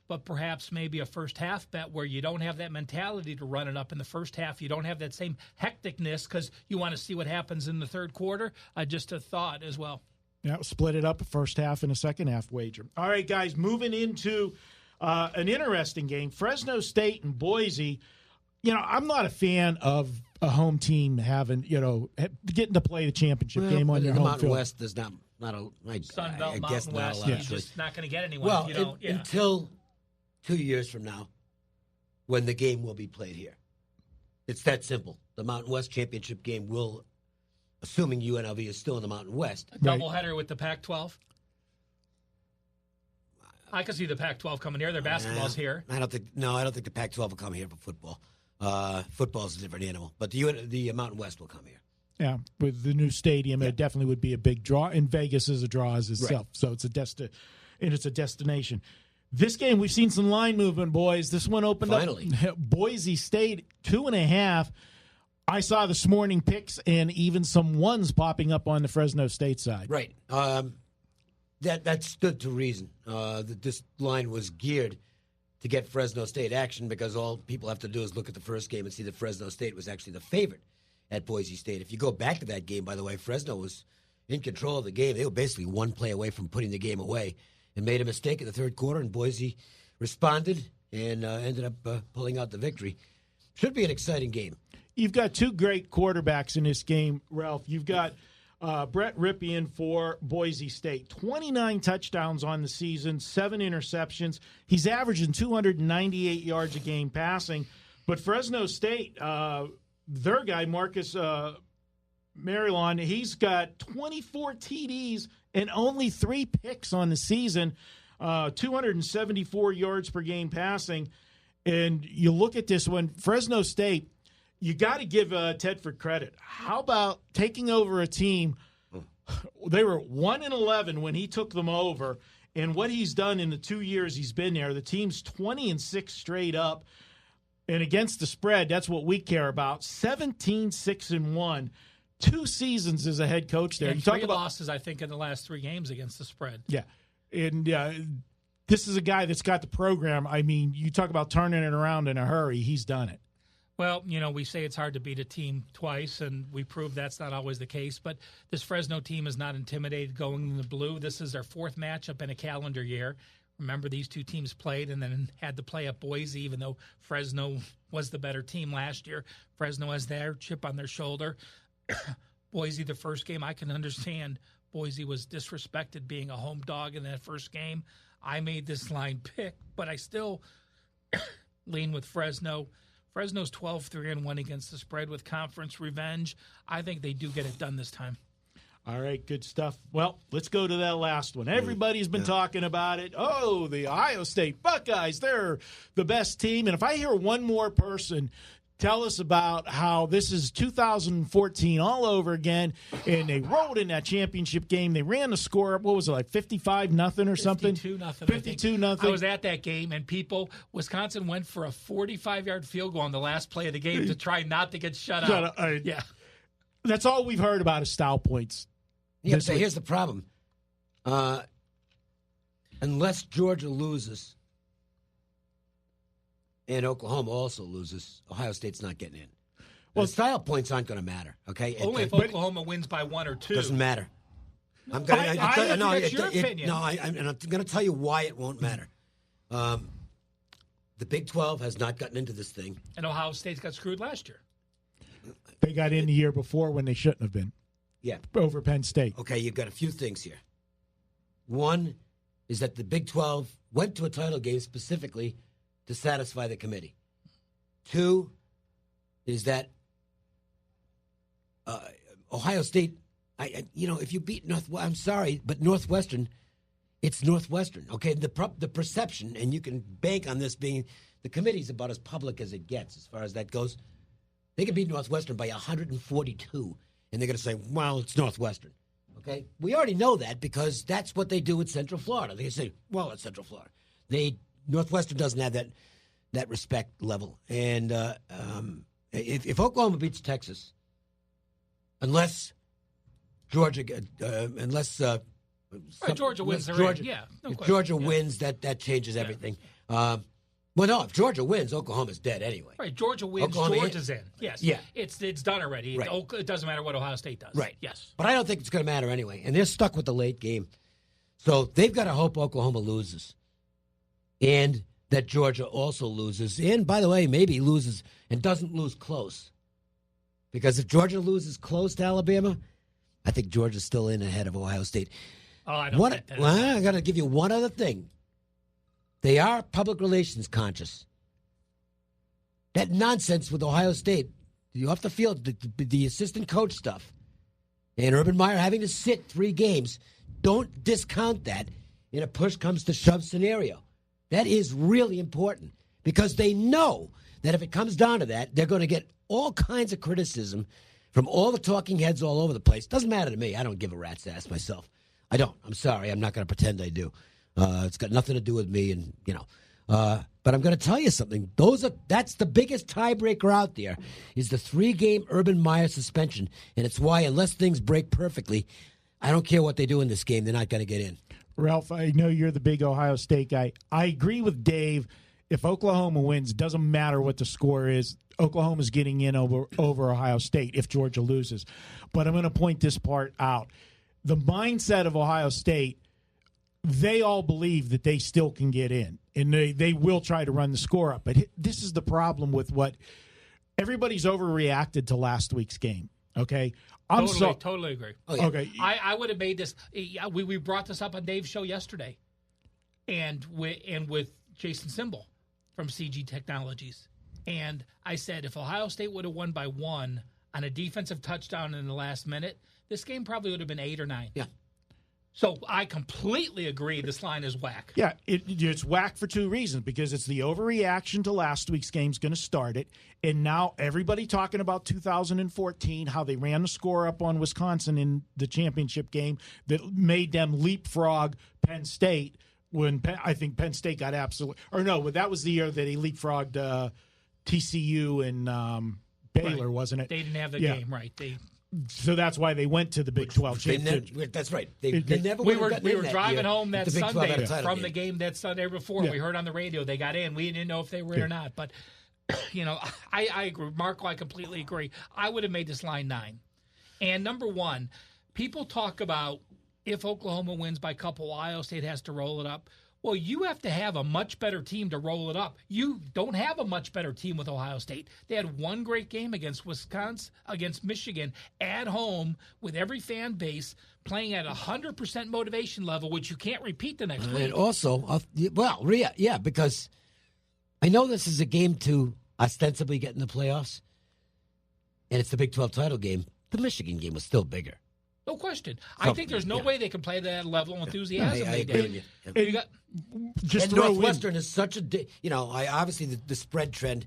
but perhaps maybe a first-half bet where you don't have that mentality to run it up in the first half. You don't have that same hecticness because you want to see what happens in the third quarter. Just a thought as well. Yeah, split it up a first half and a second half wager. All right, guys, moving into an interesting game. Fresno State and Boise. I'm not a fan of a home team having, getting to play the championship game on your home Mountain field. West is not a Sun Belt, I Mountain guess not West, a you're lot. just not going to get anyone. Well, if you don't, until 2 years from now, when the game will be played here. It's that simple. The Mountain West championship game will, assuming UNLV is still in the Mountain West. A doubleheader with the Pac-12? I can see the Pac-12 coming here. Their basketball's here. I don't think the Pac-12 will come here for football. Football's a different animal. But the Mountain West will come here. Yeah, with the new stadium, it definitely would be a big draw. And Vegas is a draw as itself, right. So it's a destination. This game, we've seen some line movement, boys. This one opened Finally. up. Boise State 2.5. I saw this morning picks and even some ones popping up on the Fresno State side. Right. that stood to reason. That this line was geared to get Fresno State action because all people have to do is look at the first game and see that Fresno State was actually the favorite at Boise State. If you go back to that game, by the way, Fresno was in control of the game. They were basically one play away from putting the game away and made a mistake in the third quarter, and Boise responded and ended up pulling out the victory. Should be an exciting game. You've got two great quarterbacks in this game, Ralph. You've got Brett Ripien for Boise State. 29 touchdowns on the season, 7 interceptions. He's averaging 298 yards a game passing. But Fresno State, their guy, Marcus Marilon, he's got 24 TDs and only 3 picks on the season, 274 yards per game passing. And you look at this one, Fresno State, you got to give Tedford credit. How about taking over a team? They were 1-11 when he took them over, and what he's done in the 2 years he's been there, the team's 20-6 straight up, and against the spread, that's what we care about. 17-6-1, 2 seasons as a head coach there. And you 3 talk about losses, I think, in the last 3 games against the spread. Yeah, and this is a guy that's got the program. I mean, you talk about turning it around in a hurry. He's done it. Well, we say it's hard to beat a team twice, and we proved that's not always the case. But this Fresno team is not intimidated going in the blue. This is their 4th matchup in a calendar year. Remember, these 2 teams played and then had to play at Boise, even though Fresno was the better team last year. Fresno has their chip on their shoulder. Boise, the first game, I can understand Boise was disrespected being a home dog in that first game. I made this line pick, but I still lean with Fresno. Fresno's 12-3-1 against the spread with conference revenge. I think they do get it done this time. All right, good stuff. Well, let's go to that last one. Everybody's been talking about it. Oh, the Ohio State Buckeyes, they're the best team. And if I hear one more person tell us about how this is 2014 all over again, and they rolled in that championship game. They ran the score up. What was it, like 55-0 or something? 52-0. 52-0. I was at that game, and Wisconsin went for a 45-yard field goal on the last play of the game to try not to get shut out. Yeah. That's all we've heard about is style points. Yeah, but here's the problem. Unless Georgia loses and Oklahoma also loses, Ohio State's not getting in. Well, style points aren't going to matter, okay? Only if Oklahoma wins by 1 or 2. Doesn't matter. I'm going to that's your opinion. I'm going to tell you why it won't matter. The Big 12 has not gotten into this thing. And Ohio State got screwed last year. They got in the year before when they shouldn't have been. Yeah. Over Penn State. Okay, you've got a few things here. One is that the Big 12 went to a title game specifically to satisfy the committee. 2 is that Ohio State, if you beat I'm sorry, but Northwestern, it's Northwestern. Okay, the perception, and you can bank on this being the committee's about as public as it gets as far as that goes. They could beat Northwestern by 142, and they're going to say, well, it's Northwestern. Okay, we already know that because that's what they do with Central Florida. They say, well, it's Central Florida. Northwestern doesn't have that respect level, and if Oklahoma beats Texas, unless Georgia wins, if Georgia wins, that changes everything. Well, no, if Georgia wins, Oklahoma's dead anyway. Right, Georgia wins, Georgia's in. Yes, yeah, it's done already. Right. It doesn't matter what Ohio State does. Right, yes, but I don't think it's going to matter anyway, and they're stuck with the late game, so they've got to hope Oklahoma loses, and that Georgia also loses, and by the way, maybe loses and doesn't lose close, because if Georgia loses close to Alabama, I think Georgia's still in ahead of Ohio State. Oh, I don't think that. Well, I got to give you one other thing. They are public relations conscious. That nonsense with Ohio State, you off the field, the assistant coach stuff, and Urban Meyer having to sit 3 games, don't discount that in a push comes to shove scenario. That is really important because they know that if it comes down to that, they're going to get all kinds of criticism from all the talking heads all over the place. Doesn't matter to me. I don't give a rat's ass myself. I don't. I'm sorry. I'm not going to pretend I do. It's got nothing to do with me, and but I'm going to tell you something. That's the biggest tiebreaker out there is the 3-game Urban Meyer suspension, and it's why unless things break perfectly, I don't care what they do in this game, they're not going to get in. Ralph, I know you're the big Ohio State guy. I agree with Dave. If Oklahoma wins, it doesn't matter what the score is. Oklahoma's getting in over Ohio State if Georgia loses. But I'm going to point this part out. The mindset of Ohio State, they all believe that they still can get in, and they will try to run the score up. But this is the problem with what everybody's overreacted to last week's game, okay? Totally agree. Oh, yeah. Okay. I would have made this. We brought this up on Dave's show yesterday, and with Jason Simbal from CG Technologies, and I said if Ohio State would have won by 1 on a defensive touchdown in the last minute, this game probably would have been 8 or 9. Yeah. So I completely agree. This line is whack. Yeah, it's whack for 2 reasons. Because it's the overreaction to last week's game is going to start it. And now everybody talking about 2014, how they ran the score up on Wisconsin in the championship game that made them leapfrog Penn State when I think Penn State got absolutely – or no, that was the year that he leapfrogged TCU and Baylor, right. Wasn't it? They didn't have the game, right. So that's why they went to the Big 12 championship. That's right. They never we were that driving home that Sunday from the game that Sunday before. Yeah. We heard on the radio they got in. We didn't know if they were in or not. But, I agree. Marco, I completely agree. I would have made this line 9. And number one, people talk about if Oklahoma wins by a couple, Ohio State has to roll it up. Well, you have to have a much better team to roll it up. You don't have a much better team with Ohio State. They had one great game against Wisconsin, against Michigan, at home with every fan base playing at 100% motivation level, which you can't repeat the next week. And also, because I know this is a game to ostensibly get in the playoffs, and it's the Big 12 title game. The Michigan game was still bigger. No question. I think there's no way they can play that level of enthusiasm they did. And Northwestern is such a, obviously the spread trend,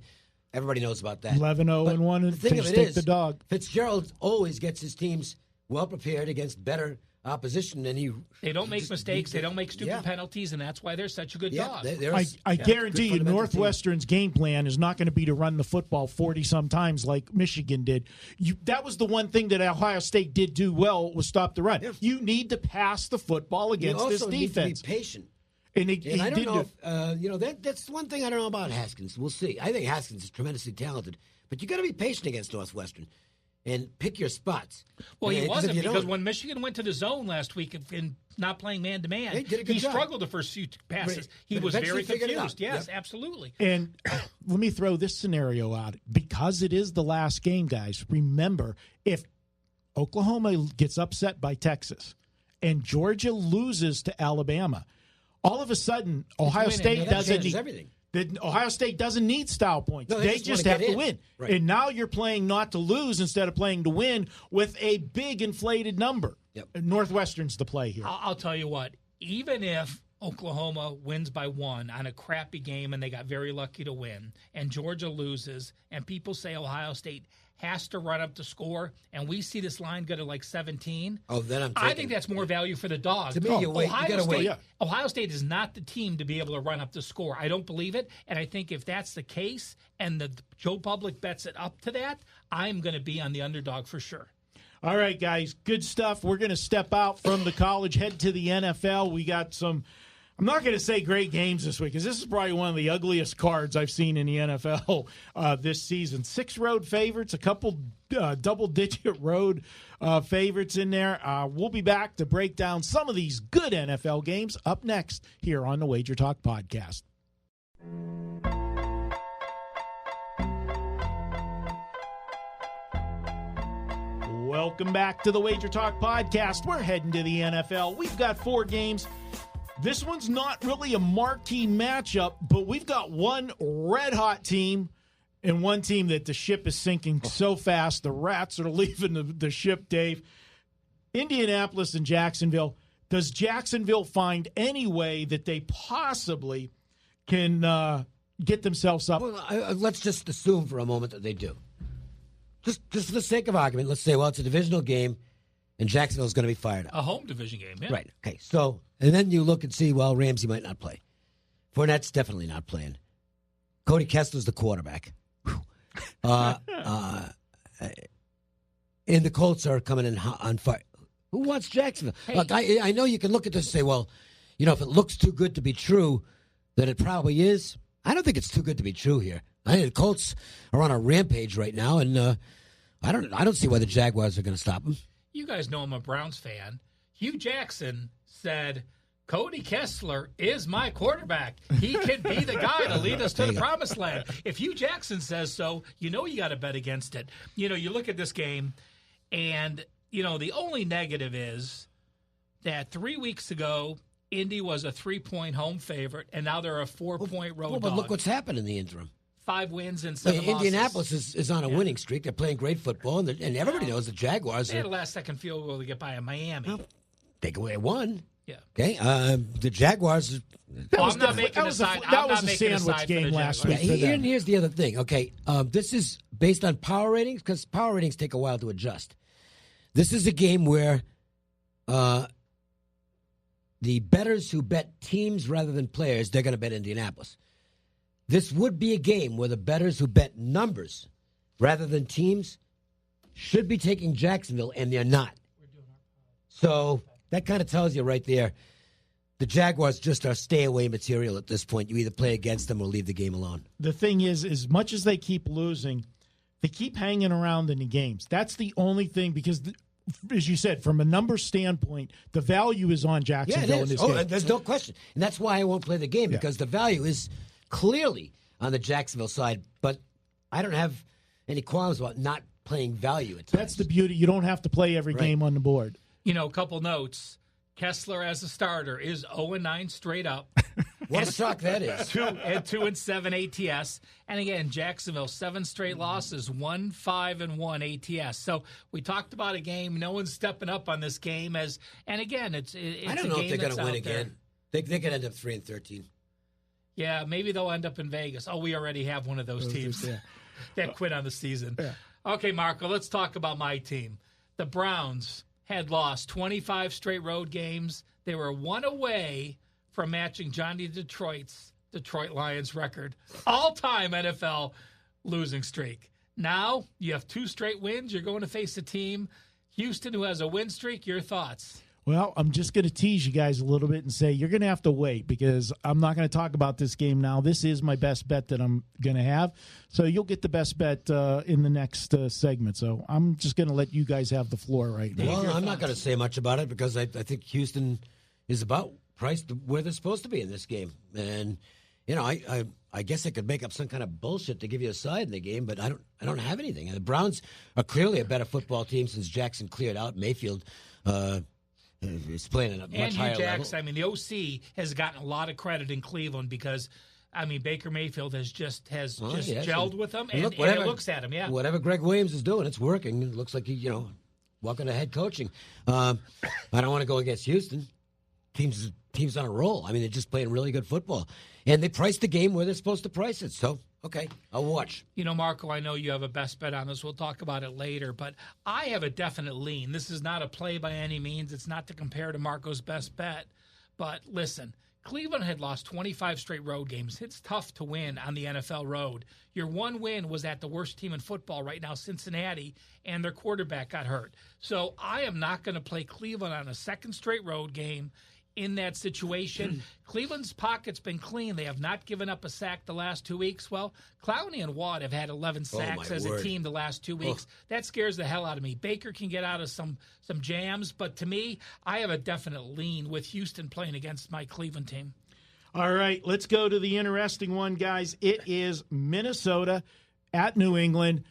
everybody knows about that. 11-0-1, and the thing of it is, the dog. Fitzgerald always gets his teams well prepared against better opposition, and they don't make mistakes, they don't make stupid penalties, and that's why they're such a good dog. I guarantee you, Northwestern's game plan is not going to be to run the football 40-some times like Michigan did. That was the one thing that Ohio State did do well, was stop the run. Yeah. You need to pass the football against this defense. You also need to be patient. And I don't know if, that's one thing I don't know about Haskins. We'll see. I think Haskins is tremendously talented, but you got to be patient against Northwestern. And pick your spots. Well, he wasn't, because when Michigan went to the zone last week and not playing man-to-man, he struggled the first few passes. He was very confused. Yes, absolutely. And let me throw this scenario out. Because it is the last game, guys, remember, if Oklahoma gets upset by Texas and Georgia loses to Alabama, all of a sudden, Ohio State doesn't need everything. Ohio State doesn't need style points. No, they just have to win. Right. And now you're playing not to lose instead of playing to win with a big inflated number. Yep. Northwestern's the play here. I'll tell you what, even if Oklahoma wins by 1 on a crappy game and they got very lucky to win, and Georgia loses, and people say Ohio State has to run up the score, and we see this line go to like 17. Oh, then I think that's more value for the dog. To me, you gotta wait. Ohio State is not the team to be able to run up the score. I don't believe it, and I think if that's the case, and the Joe Public bets it up to that, I'm going to be on the underdog for sure. All right, guys, good stuff. We're going to step out from the college, head to the NFL. We got some, I'm not going to say great games this week, because this is probably one of the ugliest cards I've seen in the NFL this season. 6 road favorites, a couple double-digit road favorites in there. We'll be back to break down some of these good NFL games up next here on the WagerTalk Podcast. Welcome back to the WagerTalk Podcast. We're heading to the NFL. We've got 4 games. This one's not really a marquee matchup, but we've got one red-hot team and one team that the ship is sinking so fast. The rats are leaving the ship, Dave. Indianapolis and Jacksonville. Does Jacksonville find any way that they possibly can get themselves up? Well, let's just assume for a moment that they do. Just for the sake of argument, let's say, well, it's a divisional game, and Jacksonville's going to be fired up. A home division game, yeah. Right. Okay. So, and then you look and see, well, Ramsey might not play. Fournette's definitely not playing. Cody Kessler's the quarterback. And the Colts are coming in on fire. Who wants Jacksonville? Hey. Look, I know you can look at this and say, well, if it looks too good to be true, then it probably is. I don't think it's too good to be true here. I think the Colts are on a rampage right now, and I don't see why the Jaguars are going to stop them. You guys know I'm a Browns fan. Hugh Jackson said, Cody Kessler is my quarterback. He can be the guy to lead us to the promised land. If Hugh Jackson says so, you got to bet against it. You look at this game, and, the only negative is that 3 weeks ago, Indy was a 3-point home favorite, and now they're a 4-point road dog. But look what's happened in the interim. 5 wins and 7 losses. Indianapolis is on a winning streak. They're playing great football, and everybody knows the Jaguars. They had a last-second field goal to get by in Miami. Well, take away one. Yeah. Okay. The Jaguars. I'm not making a side. That was a sandwich game last week. Here's the other thing. Okay. This is based on power ratings because power ratings take a while to adjust. This is a game where the bettors who bet teams rather than players, they're going to bet Indianapolis. This would be a game where the bettors who bet numbers rather than teams should be taking Jacksonville, and they're not. So that kind of tells you right there, the Jaguars just are stay-away material at this point. You either play against them or leave the game alone. The thing is, as much as they keep losing, they keep hanging around in the games. That's the only thing because, as you said, from a number standpoint, the value is on Jacksonville in this game. There's no question. And that's why I won't play the game because the value is clearly on the Jacksonville side. But I don't have any qualms about not playing value at times. That's the beauty. You don't have to play every game on the board. A couple notes. Kessler as a starter is 0-9 straight up. What a shock that is. 2-7 ATS. And again, Jacksonville, 7 straight losses, 1-5-1 ATS. So we talked about a game. No one's stepping up on this game. And again, it's I don't know if they're going to win again. They could end up 3-13. Yeah, maybe they'll end up in Vegas. Oh, we already have one of those teams that quit on the season. Yeah. Okay, Marco, let's talk about my team. The Browns had lost 25 straight road games. They were 1 away from matching Johnny Detroit's Detroit Lions record. All-time NFL losing streak. Now you have 2 straight wins. You're going to face a team, Houston, who has a win streak. Your thoughts? Well, I'm just going to tease you guys a little bit and say you're going to have to wait because I'm not going to talk about this game now. This is my best bet that I'm going to have. So you'll get the best bet in the next segment. So I'm just going to let you guys have the floor right now. Well, I'm not going to say much about it because I think Houston is about priced where they're supposed to be in this game. And, I guess I could make up some kind of bullshit to give you a side in the game, but I don't have anything. And the Browns are clearly a better football team since Jackson cleared out. Mayfield is playing at a much higher level. I mean, the OC has gotten a lot of credit in Cleveland because, Baker Mayfield has just gelled with them, and it looks at him, Whatever Greg Williams is doing, it's working. It looks like he, welcome to head coaching. I don't want to go against Houston. Team's on a roll. They're just playing really good football. And they priced the game where they're supposed to price it. So, okay, I'll watch. Marco, I know you have a best bet on this. We'll talk about it later. But I have a definite lean. This is not a play by any means. It's not to compare to Marco's best bet. But listen, Cleveland had lost 25 straight road games. It's tough to win on the NFL road. Your one win was at the worst team in football right now, Cincinnati, and their quarterback got hurt. So I am not going to play Cleveland on a second straight road game. In that situation, Cleveland's pocket's been clean. They have not given up a sack the last 2 weeks. Well, Clowney and Watt have had 11 sacks as a team the last 2 weeks. That scares the hell out of me. Baker can get out of some jams, but to me, I have a definite lean with Houston playing against my Cleveland team. All right, let's go to the interesting one, guys. It is Minnesota at New England.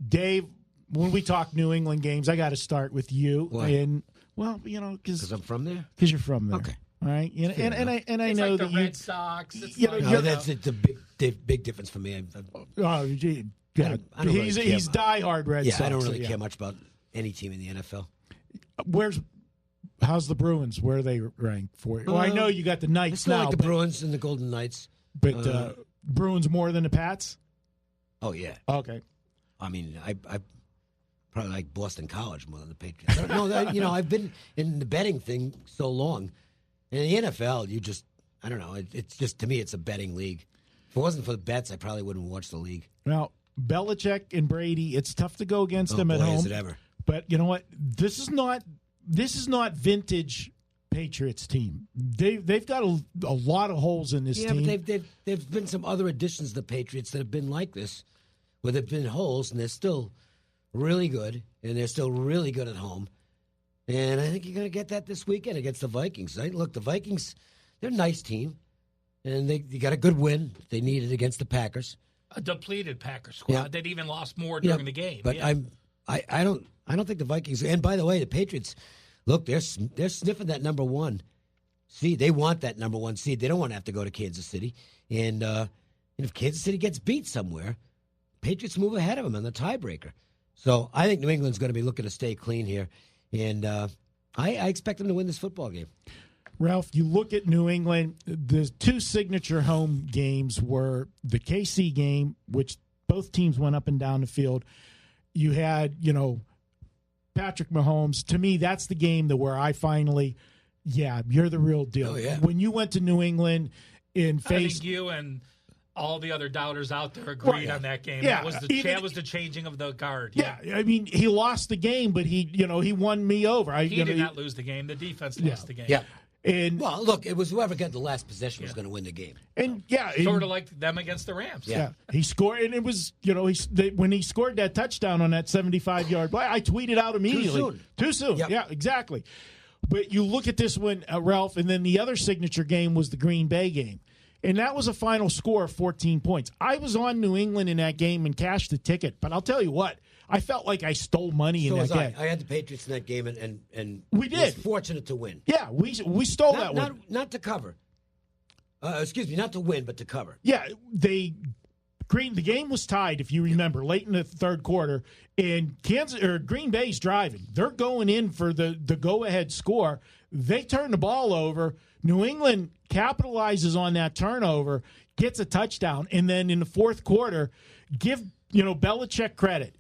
Dave, when we talk New England games, I got to start with you. Why? Well, because I'm from there. Because you're from there. Okay. All right. And I know like that the Red Sox. That's a big difference for me. Gee, yeah. He's diehard Red Sox. I don't really care much about any team in the NFL. How's the Bruins? Where are they ranked for you? Well, I know you got the Knights I still now. like the Bruins and the Golden Knights. But Bruins more than the Pats? Oh yeah. Okay. I probably like Boston College more than the Patriots. No, I've been in the betting thing so long. In the NFL, I don't know. It's just, to me, it's a betting league. If it wasn't for the bets, I probably wouldn't watch the league. Well, Belichick and Brady, it's tough to go against them at home. Is it ever. But you know what? This is not vintage Patriots team. They've got a lot of holes in this team. Yeah, but there've been some other additions to the Patriots that have been like this, where there've been holes, and they're still really good, and they're still really good at home. And I think you're going to get that this weekend against the Vikings. Look, the Vikings, they're a nice team, and they got a good win they needed against the Packers. A depleted Packers squad. Yeah. They'd even lost more during the game. But yeah. I don't think the Vikings. And by the way, the Patriots, look, they're sniffing that number one seed. They want that number one seed. They don't want to have to go to Kansas City. And if Kansas City gets beat somewhere, Patriots move ahead of them on the tiebreaker. So I think New England's going to be looking to stay clean here. And I expect them to win this football game. Ralph, you look at New England, the two signature home games were the KC game, which both teams went up and down the field. You had, Patrick Mahomes. To me, that's the game where I finally, you're the real deal. Oh, yeah. When you went to New England and I faced... think you and all the other doubters out there agreed on that game. Yeah, that was the changing of the guard. Yeah, I mean, he lost the game, but he won me over. He did not lose the game. The defense lost the game. Yeah. And well, look, it was whoever got the last possession was going to win the game. And sort of like them against the Rams. Yeah, he scored, and it was when he scored that touchdown on that 75-yard play, I tweeted out immediately. Too soon. Yep. Yeah, exactly. But you look at this one, Ralph, and then the other signature game was the Green Bay game. And that was a final score of 14 points. I was on New England in that game and cashed the ticket. But I'll tell you what, I felt like I stole money in that game. I had the Patriots in that game, and we did. Was fortunate to win. Yeah, we stole that one. Not to cover. Not to win, but to cover. Yeah, the game was tied, if you remember, late in the third quarter, and Green Bay's driving. They're going in for the go-ahead score. They turn the ball over. New England capitalizes on that turnover, gets a touchdown, and then in the fourth quarter, give Belichick credit.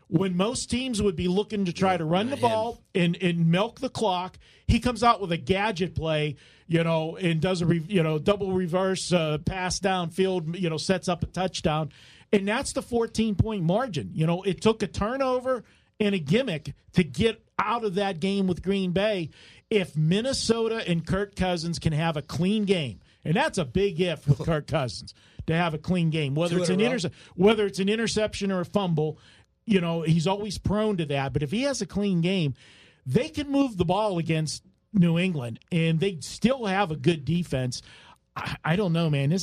When most teams would be looking to try to run the ball and milk the clock, he comes out with a gadget play, and does a double reverse pass downfield, sets up a touchdown, and that's the 14-point margin. It took a turnover and a gimmick to get out of that game with Green Bay. If Minnesota and Kirk Cousins can have a clean game, and that's a big if with Kirk Cousins to have a clean game, whether it's an interception or a fumble. He's always prone to that. But if he has a clean game, they can move the ball against New England, and they still have a good defense. I don't know, man.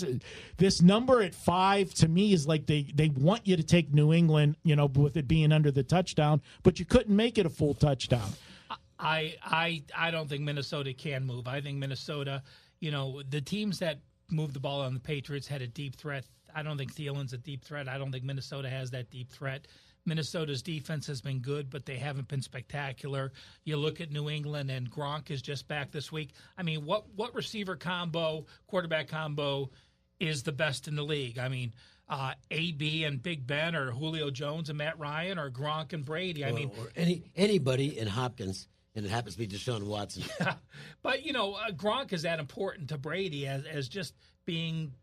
This number at 5 to me is like they want you to take New England, with it being under the touchdown, but you couldn't make it a full touchdown. I don't think Minnesota can move. I think Minnesota, the teams that moved the ball on the Patriots had a deep threat. I don't think Thielen's a deep threat. I don't think Minnesota has that deep threat. Minnesota's defense has been good, but they haven't been spectacular. You look at New England, and Gronk is just back this week. I mean, what receiver combo, quarterback combo is the best in the league? I mean, AB and Big Ben, or Julio Jones and Matt Ryan, or Gronk and Brady. I mean, or anybody in Hopkins, and it happens to be Deshaun Watson. Yeah, but Gronk is that important to Brady as just being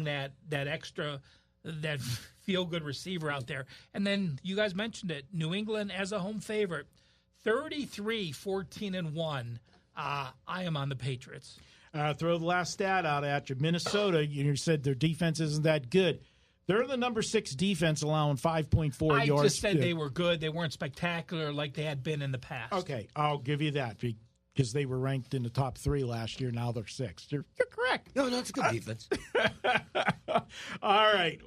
that extra, that feel-good receiver out there. And then you guys mentioned it, New England as a home favorite, 33-14-1. I am on the Patriots. Throw the last stat out at you. Minnesota, you said their defense isn't that good. They're the number 6 defense, allowing 5.4 yards. I just said they were good. They weren't spectacular like they had been in the past. Okay, I'll give you that because they were ranked in the top 3 last year. Now they're 6th. You're correct. No, that's a good defense. All right.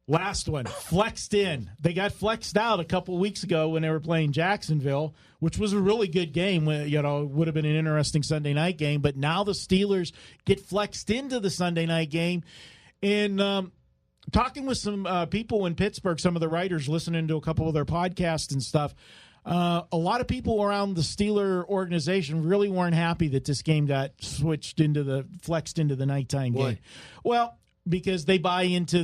Last one, flexed in. They got flexed out a couple of weeks ago when they were playing Jacksonville, which was a really good game. It would have been an interesting Sunday night game. But now the Steelers get flexed into the Sunday night game. And talking with some people in Pittsburgh, some of the writers, listening to a couple of their podcasts and stuff, a lot of people around the Steeler organization really weren't happy that this game got flexed into the nighttime game. Well, because they buy into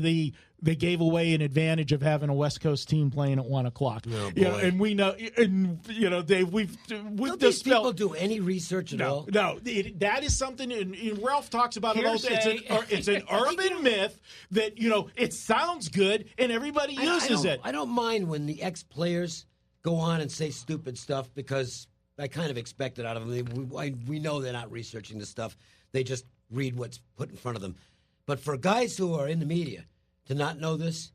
they gave away an advantage of having a West Coast team playing at 1 o'clock. Oh, boy. And we know, Dave, we've don't these people do any research at all? No, that is something. And Ralph talks about it all. It's an urban myth that it sounds good and everybody uses it. I don't mind when the ex-players go on and say stupid stuff because I kind of expect it out of them. We know they're not researching this stuff. They just read what's put in front of them. But for guys who are in the media to not know this,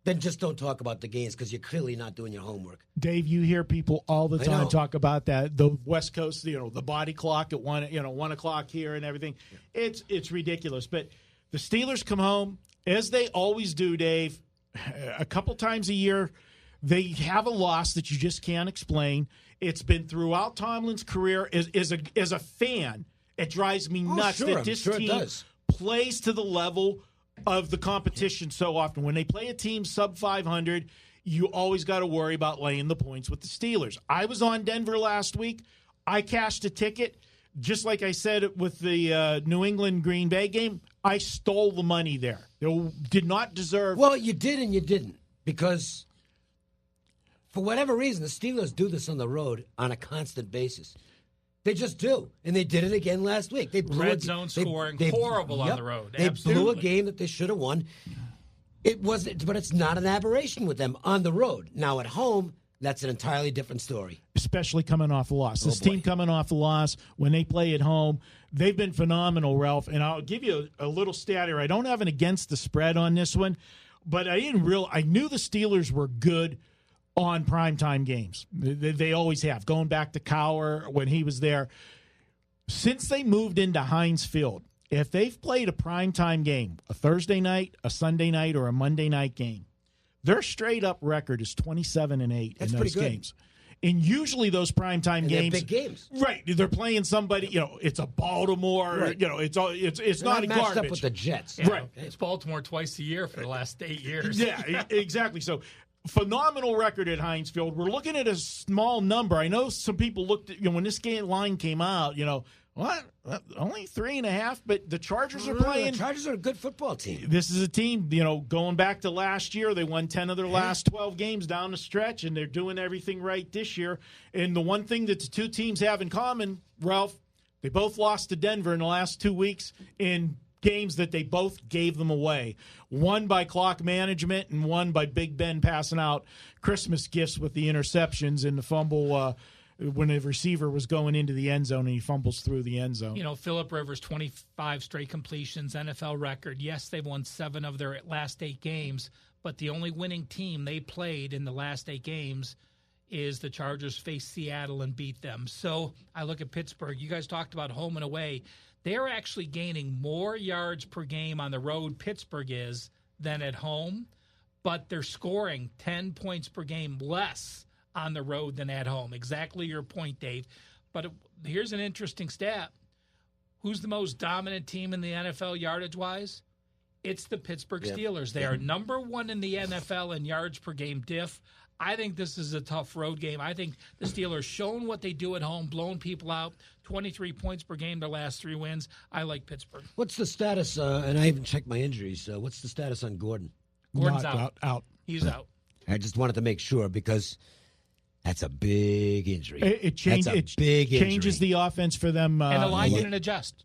then just don't talk about the games because you're clearly not doing your homework. Dave, you hear people all the time talk about that. The West Coast, the body clock at 1 o'clock here and everything. Yeah. It's ridiculous. But the Steelers come home, as they always do, Dave, a couple times a year. They have a loss that you just can't explain. It's been throughout Tomlin's career. As a fan, it drives me nuts that this team plays to the level of the competition so often. When they play a team sub 500, you always got to worry about laying the points with the Steelers. I was on Denver last week. I cashed a ticket. Just like I said with the New England Green Bay game, I stole the money there. They did not deserve. Well, you did and you didn't, because for whatever reason, the Steelers do this on the road on a constant basis. They just do, and they did it again last week. They blew red zone scoring, horrible on the road. They blew a game that they should have won. It wasn't, but it's not an aberration with them on the road. Now at home, that's an entirely different story. Especially coming off a loss. This team coming off a loss, when they play at home, they've been phenomenal, Ralph. And I'll give you a little stat here. I don't have an against the spread on this one, but I knew the Steelers were good on primetime games. They always have, going back to Cowher when he was there. Since they moved into Heinz Field, if they've played a primetime game, a Thursday night, a Sunday night, or a Monday night game, their straight-up record is 27-8 in those games. And usually those primetime games, they're big games, right? They're playing somebody. It's a Baltimore. Right. It's not a matched garbage. Up with the Jets, right? Okay. It's Baltimore twice a year for the last 8 years. Yeah, exactly. So phenomenal record at Heinz Field. We're looking at a small number. I know some people looked at when this game line came out. What? Only 3.5, but the Chargers are playing. The Chargers are a good football team. This is a team, going back to last year, they won 10 of their last 12 games down the stretch, and they're doing everything right this year. And the one thing that the two teams have in common, Ralph, they both lost to Denver in the last 2 weeks in games that they both gave them away. One by clock management and one by Big Ben passing out Christmas gifts with the interceptions and the fumble when the receiver was going into the end zone and he fumbles through the end zone. Phillip Rivers, 25 straight completions, NFL record. Yes, they've won 7 of their last 8 games, but the only winning team they played in the last 8 games is the Chargers faced Seattle and beat them. So I look at Pittsburgh. You guys talked about home and away. They're actually gaining more yards per game on the road, Pittsburgh is, than at home, but they're scoring 10 points per game less on the road than at home. Exactly your point, Dave. But here's an interesting stat. Who's the most dominant team in the NFL yardage-wise? It's the Pittsburgh Steelers. They are number 1 in the NFL in yards per game diff. I think this is a tough road game. I think the Steelers shown what they do at home, blown people out, 23 points per game their last 3 wins. I like Pittsburgh. What's the status, and I haven't checked my injuries, what's the status on Gordon? Gordon's out. He's out. I just wanted to make sure because that's a big injury. It changes the offense for them. And the line didn't adjust.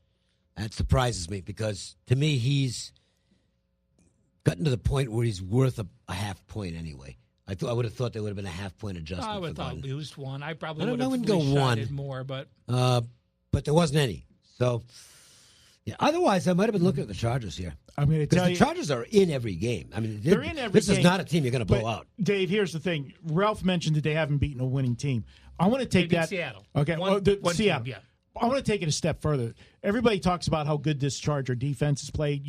That surprises me because, to me, he's gotten to the point where he's worth a half point anyway. I would have thought there would have been a half-point adjustment. I would have thought lose one. I probably would have wouldn't go one more, but there wasn't any. So, yeah. Otherwise, I might have been looking at the Chargers here. I'm going to tell you, the Chargers are in every game. I mean, they're in every game. This is not a team you're going to blow out. Dave, here's the thing. Ralph mentioned that they haven't beaten a winning team. I want to take that. Seattle. Okay, Seattle. Team, yeah. I want to take it a step further. Everybody talks about how good this Charger defense has played.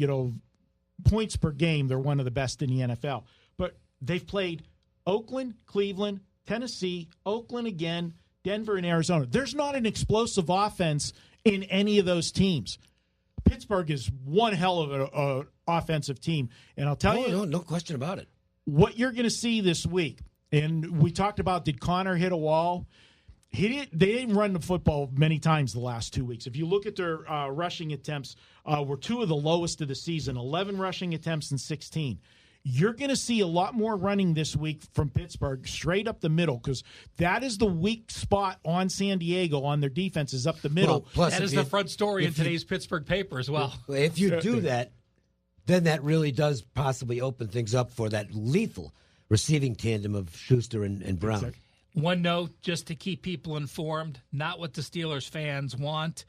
Points per game, they're one of the best in the NFL. But they've played Oakland, Cleveland, Tennessee, Oakland again, Denver, and Arizona. There's not an explosive offense in any of those teams. Pittsburgh is one hell of an offensive team. And I'll tell you. No question about it. What you're going to see this week, and we talked about, did Connor hit a wall? They didn't run the football many times the last 2 weeks. If you look at their rushing attempts, were 2 of the lowest of the season, 11 rushing attempts and 16. You're going to see a lot more running this week from Pittsburgh straight up the middle because that is the weak spot on San Diego on their defense is up the middle. Well, plus, that is the front story in today's Pittsburgh paper as well. If you do that, then that really does possibly open things up for that lethal receiving tandem of Schuster and Brown. Exactly. One note, just to keep people informed, not what the Steelers fans want.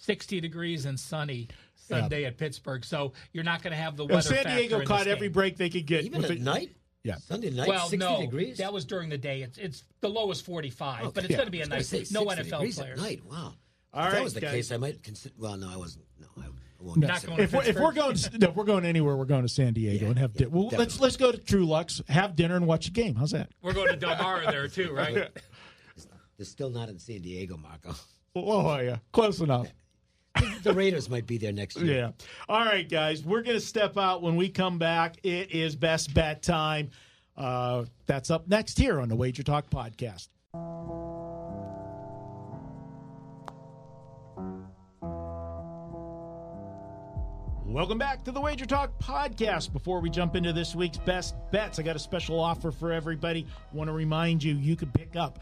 60 degrees and sunny Sunday at Pittsburgh, so you're not going to have the weather San factor Diego in caught this every game. break they could get. Even at night? Yeah. Sunday night, Well, 60 no, degrees? that was during the day. It's the low is 45, Okay. but it's going to be a nice. No NFL degrees players. at night. Wow. All If right, that was the guys. case, I might consider. Well, no, I wasn't. No, I won't. Not consider. going to If we're going anewhere, we're going to San Diego and have dinner. Well, let's go to True Lux, have dinner, and watch a game. How's that? We're going to Del Mar there too, right? They're still not in San Diego, Marco. Oh, yeah. Close enough. The Raiders might be there next year. Yeah. All right, guys. We're going to step out. When we come back, it is best bet time. That's up next here on the Wager Talk Podcast. Welcome back to the Wager Talk Podcast. Before we jump into this week's best bets, I got a special offer for everybody. Want to remind you, you could pick up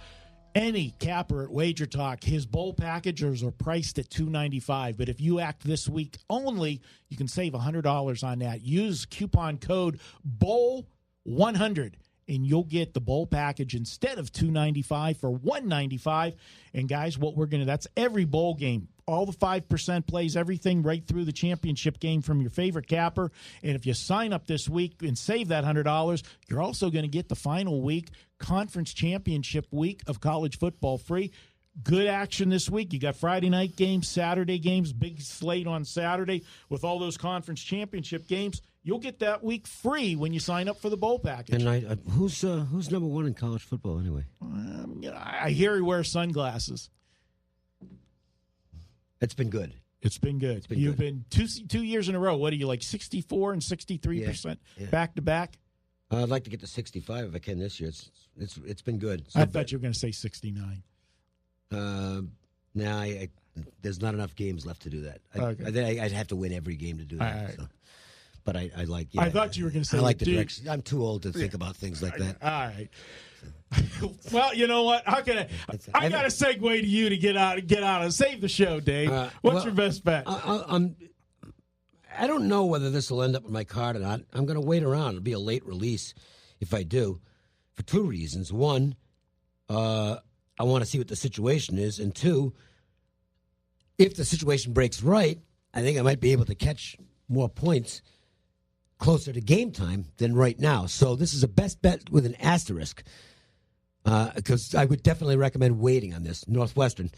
any capper at Wager Talk. His bowl packages are priced at $295, but if you act this week only, you can save $100 on that. Use coupon code BOWL100, and you'll get the bowl package instead of $295 for $195. And guys, that's every bowl game. All the 5% plays everything right through the championship game from your favorite capper. And if you sign up this week and save that $100, you're also going to get the final week, conference championship week of college football free. Good action this week. You got Friday night games, Saturday games, big slate on Saturday with all those conference championship games. You'll get that week free when you sign up for the bowl package. And who's number one in college football anyway? I hear he wears sunglasses. It's been good. It's been good. You've been 2 years in a row. What are you, like 64 and 63% back to back? I'd like to get to 65 if I can this year. It's been good. So, I thought you were going to say 69. There's not enough games left to do that. Okay. I'd have to win every game to do that. All right. So. But I like. I thought you were going to say. I like the direction. I'm too old to think about things like that. All right. Well, you know what? I got to segue to you to get out and save the show, Dave. What's your best bet? I don't know whether this will end up in my card or not. I'm going to wait around. It'll be a late release if I do, for two reasons. One, I want to see what the situation is, and two, if the situation breaks right, I think I might be able to catch more points closer to game time than right now. So this is a best bet with an asterisk, because I would definitely recommend waiting on this. Northwestern,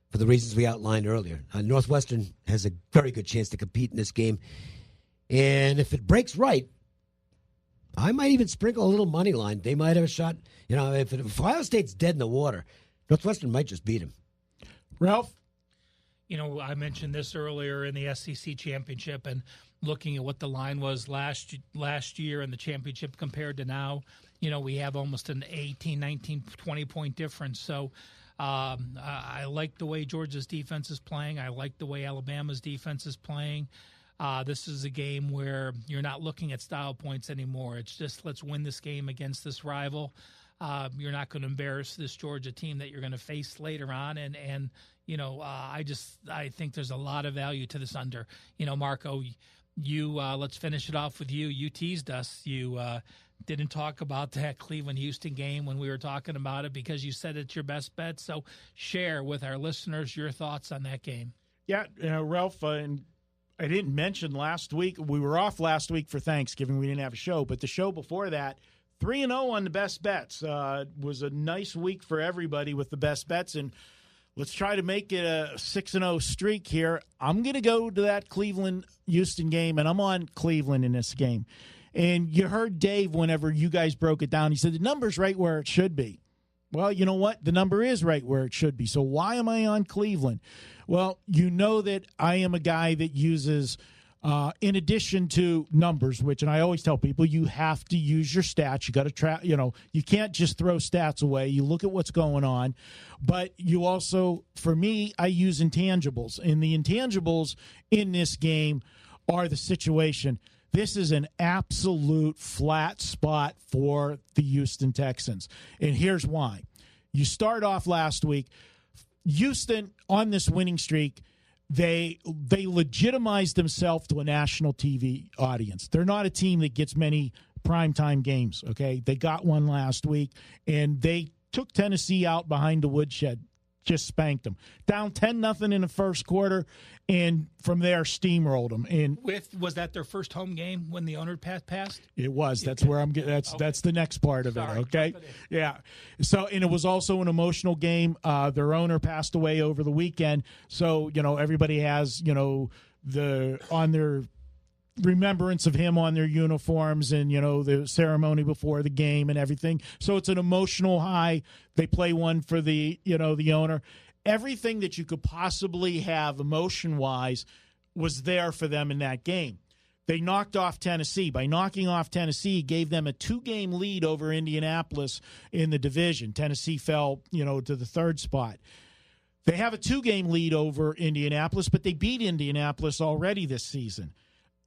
for the reasons we outlined earlier. Northwestern has a very good chance to compete in this game. And if it breaks right, I might even sprinkle a little money line. They might have a shot. You know, if Ohio State's dead in the water, Northwestern might just beat him. Ralph? You know, I mentioned this earlier in the SEC championship and looking at what the line was last year in the championship compared to now. You know, we have almost an 18, 19, 20-point difference. So I like the way Georgia's defense is playing. I like the way Alabama's defense is playing. This is a game where you're not looking at style points anymore. It's just, let's win this game against this rival. You're not going to embarrass this Georgia team that you're going to face later on. And you know, I think there's a lot of value to this under. You know, Marco, you let's finish it off with you. You teased us. You didn't talk about that Cleveland-Houston game when we were talking about it because you said it's your best bet. So share with our listeners your thoughts on that game. Yeah, Ralph, and I didn't mention last week. We were off last week for Thanksgiving. We didn't have a show. But the show before that, 3-0 on the best bets. Was a nice week for everybody with the best bets. And let's try to make it a 6-0 streak here. I'm going to go to that Cleveland-Houston game, and I'm on Cleveland in this game. And you heard Dave whenever you guys broke it down. He said the number's right where it should be. Well, you know what? The number is right where it should be. So why am I on Cleveland? Well, you know that I am a guy that uses, in addition to numbers, and I always tell people, you have to use your stats. You got to you can't just throw stats away. You look at what's going on. But you also, for me, I use intangibles. And the intangibles in this game are the situation. This is an absolute flat spot for the Houston Texans. And here's why. You start off last week, Houston on this winning streak, they legitimized themselves to a national TV audience. They're not a team that gets many primetime games, okay? They got one last week, and they took Tennessee out behind the woodshed, just spanked them. Down 10-0 in the first quarter, and from there steamrolled them. And was that their first home game when the owner passed? It was. That's where I'm getting. That's the next part of it. Okay, yeah. So, and it was also an emotional game. Their owner passed away over the weekend, so everybody has on their remembrance of him on their uniforms and the ceremony before the game and everything. So it's an emotional high. They play one for the the owner. Everything that you could possibly have emotion wise was there for them in that game. They knocked off Tennessee. By knocking off Tennessee, gave them a 2-game lead over Indianapolis in the division. Tennessee fell to the third spot. They have a 2-game lead over Indianapolis, but they beat Indianapolis already this season.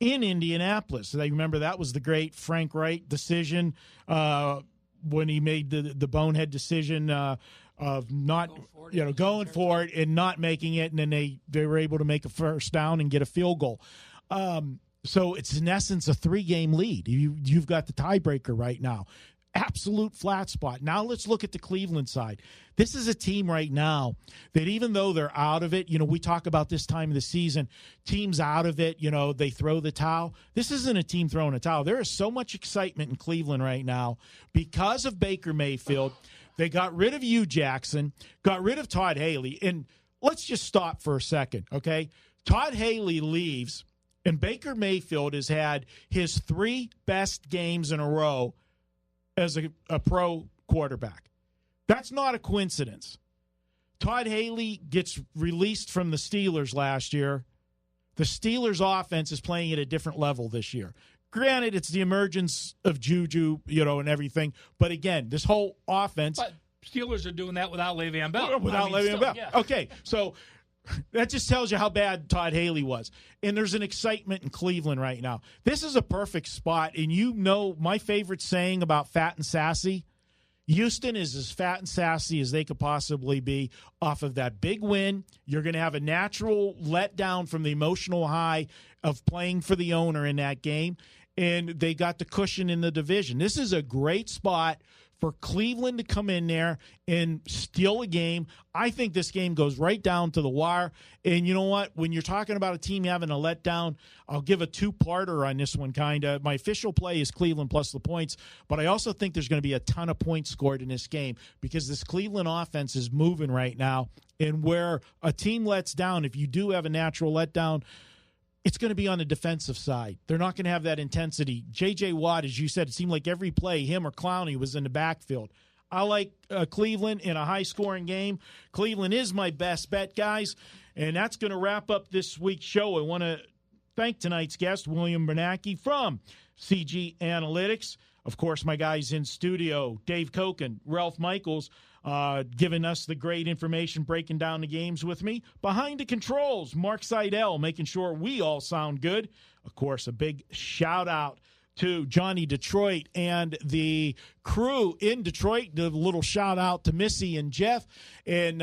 In Indianapolis. I remember that was the great Frank Wright decision when he made the bonehead decision of not going for it and not making it, and then they were able to make a first down and get a field goal. So it's in essence a 3-game lead. You've got the tiebreaker right now. Absolute flat spot. Now let's look at the Cleveland side. This is a team right now that even though they're out of it, we talk about this time of the season, teams out of it, they throw the towel. This isn't a team throwing a towel. There is so much excitement in Cleveland right now because of Baker Mayfield. They got rid of Hugh Jackson, got rid of Todd Haley. And let's just stop for a second, okay? Todd Haley leaves, and Baker Mayfield has had his 3 best games in a row as a pro quarterback. That's not a coincidence. Todd Haley gets released from the Steelers last year. The Steelers' offense is playing at a different level this year. Granted, it's the emergence of Juju, and everything. But again, this whole offense. But Steelers are doing that without Le'Veon Bell. Le'Veon Bell. Yeah. Okay, so that just tells you how bad Todd Haley was. And there's an excitement in Cleveland right now. This is a perfect spot. And my favorite saying about fat and sassy, Houston is as fat and sassy as they could possibly be off of that big win. You're going to have a natural letdown from the emotional high of playing for the owner in that game. And they got the cushion in the division. This is a great spot for Cleveland to come in there and steal a game. I think this game goes right down to the wire. And you know what? When you're talking about a team having a letdown, I'll give a 2-parter on this one, kind of. My official play is Cleveland plus the points, but I also think there's going to be a ton of points scored in this game because this Cleveland offense is moving right now. And where a team lets down, if you do have a natural letdown, it's going to be on the defensive side. They're not going to have that intensity. J.J. Watt, as you said, it seemed like every play, him or Clowney was in the backfield. I like Cleveland in a high-scoring game. Cleveland is my best bet, guys. And that's going to wrap up this week's show. I want to thank tonight's guest, William Bernanke from CG Analytics. Of course, my guys in studio, Dave Cokin, Ralph Michaels, giving us the great information, breaking down the games with me. Behind the controls, Mark Seidel, making sure we all sound good. Of course, a big shout-out to Johnny Detroit and the crew in Detroit. A little shout-out to Missy and Jeff. And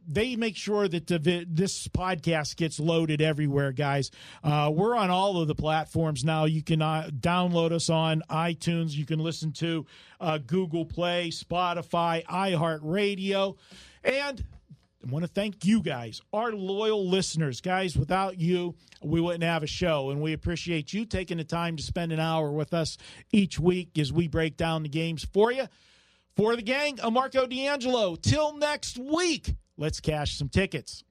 they make sure that this podcast gets loaded everywhere, guys. We're on all of the platforms now. You can download us on iTunes. You can listen to Google Play, Spotify, iHeartRadio. And I want to thank you guys, our loyal listeners. Guys, without you, we wouldn't have a show, and we appreciate you taking the time to spend an hour with us each week as we break down the games for you. For the gang, I'm Marco D'Angelo. Till next week, let's cash some tickets.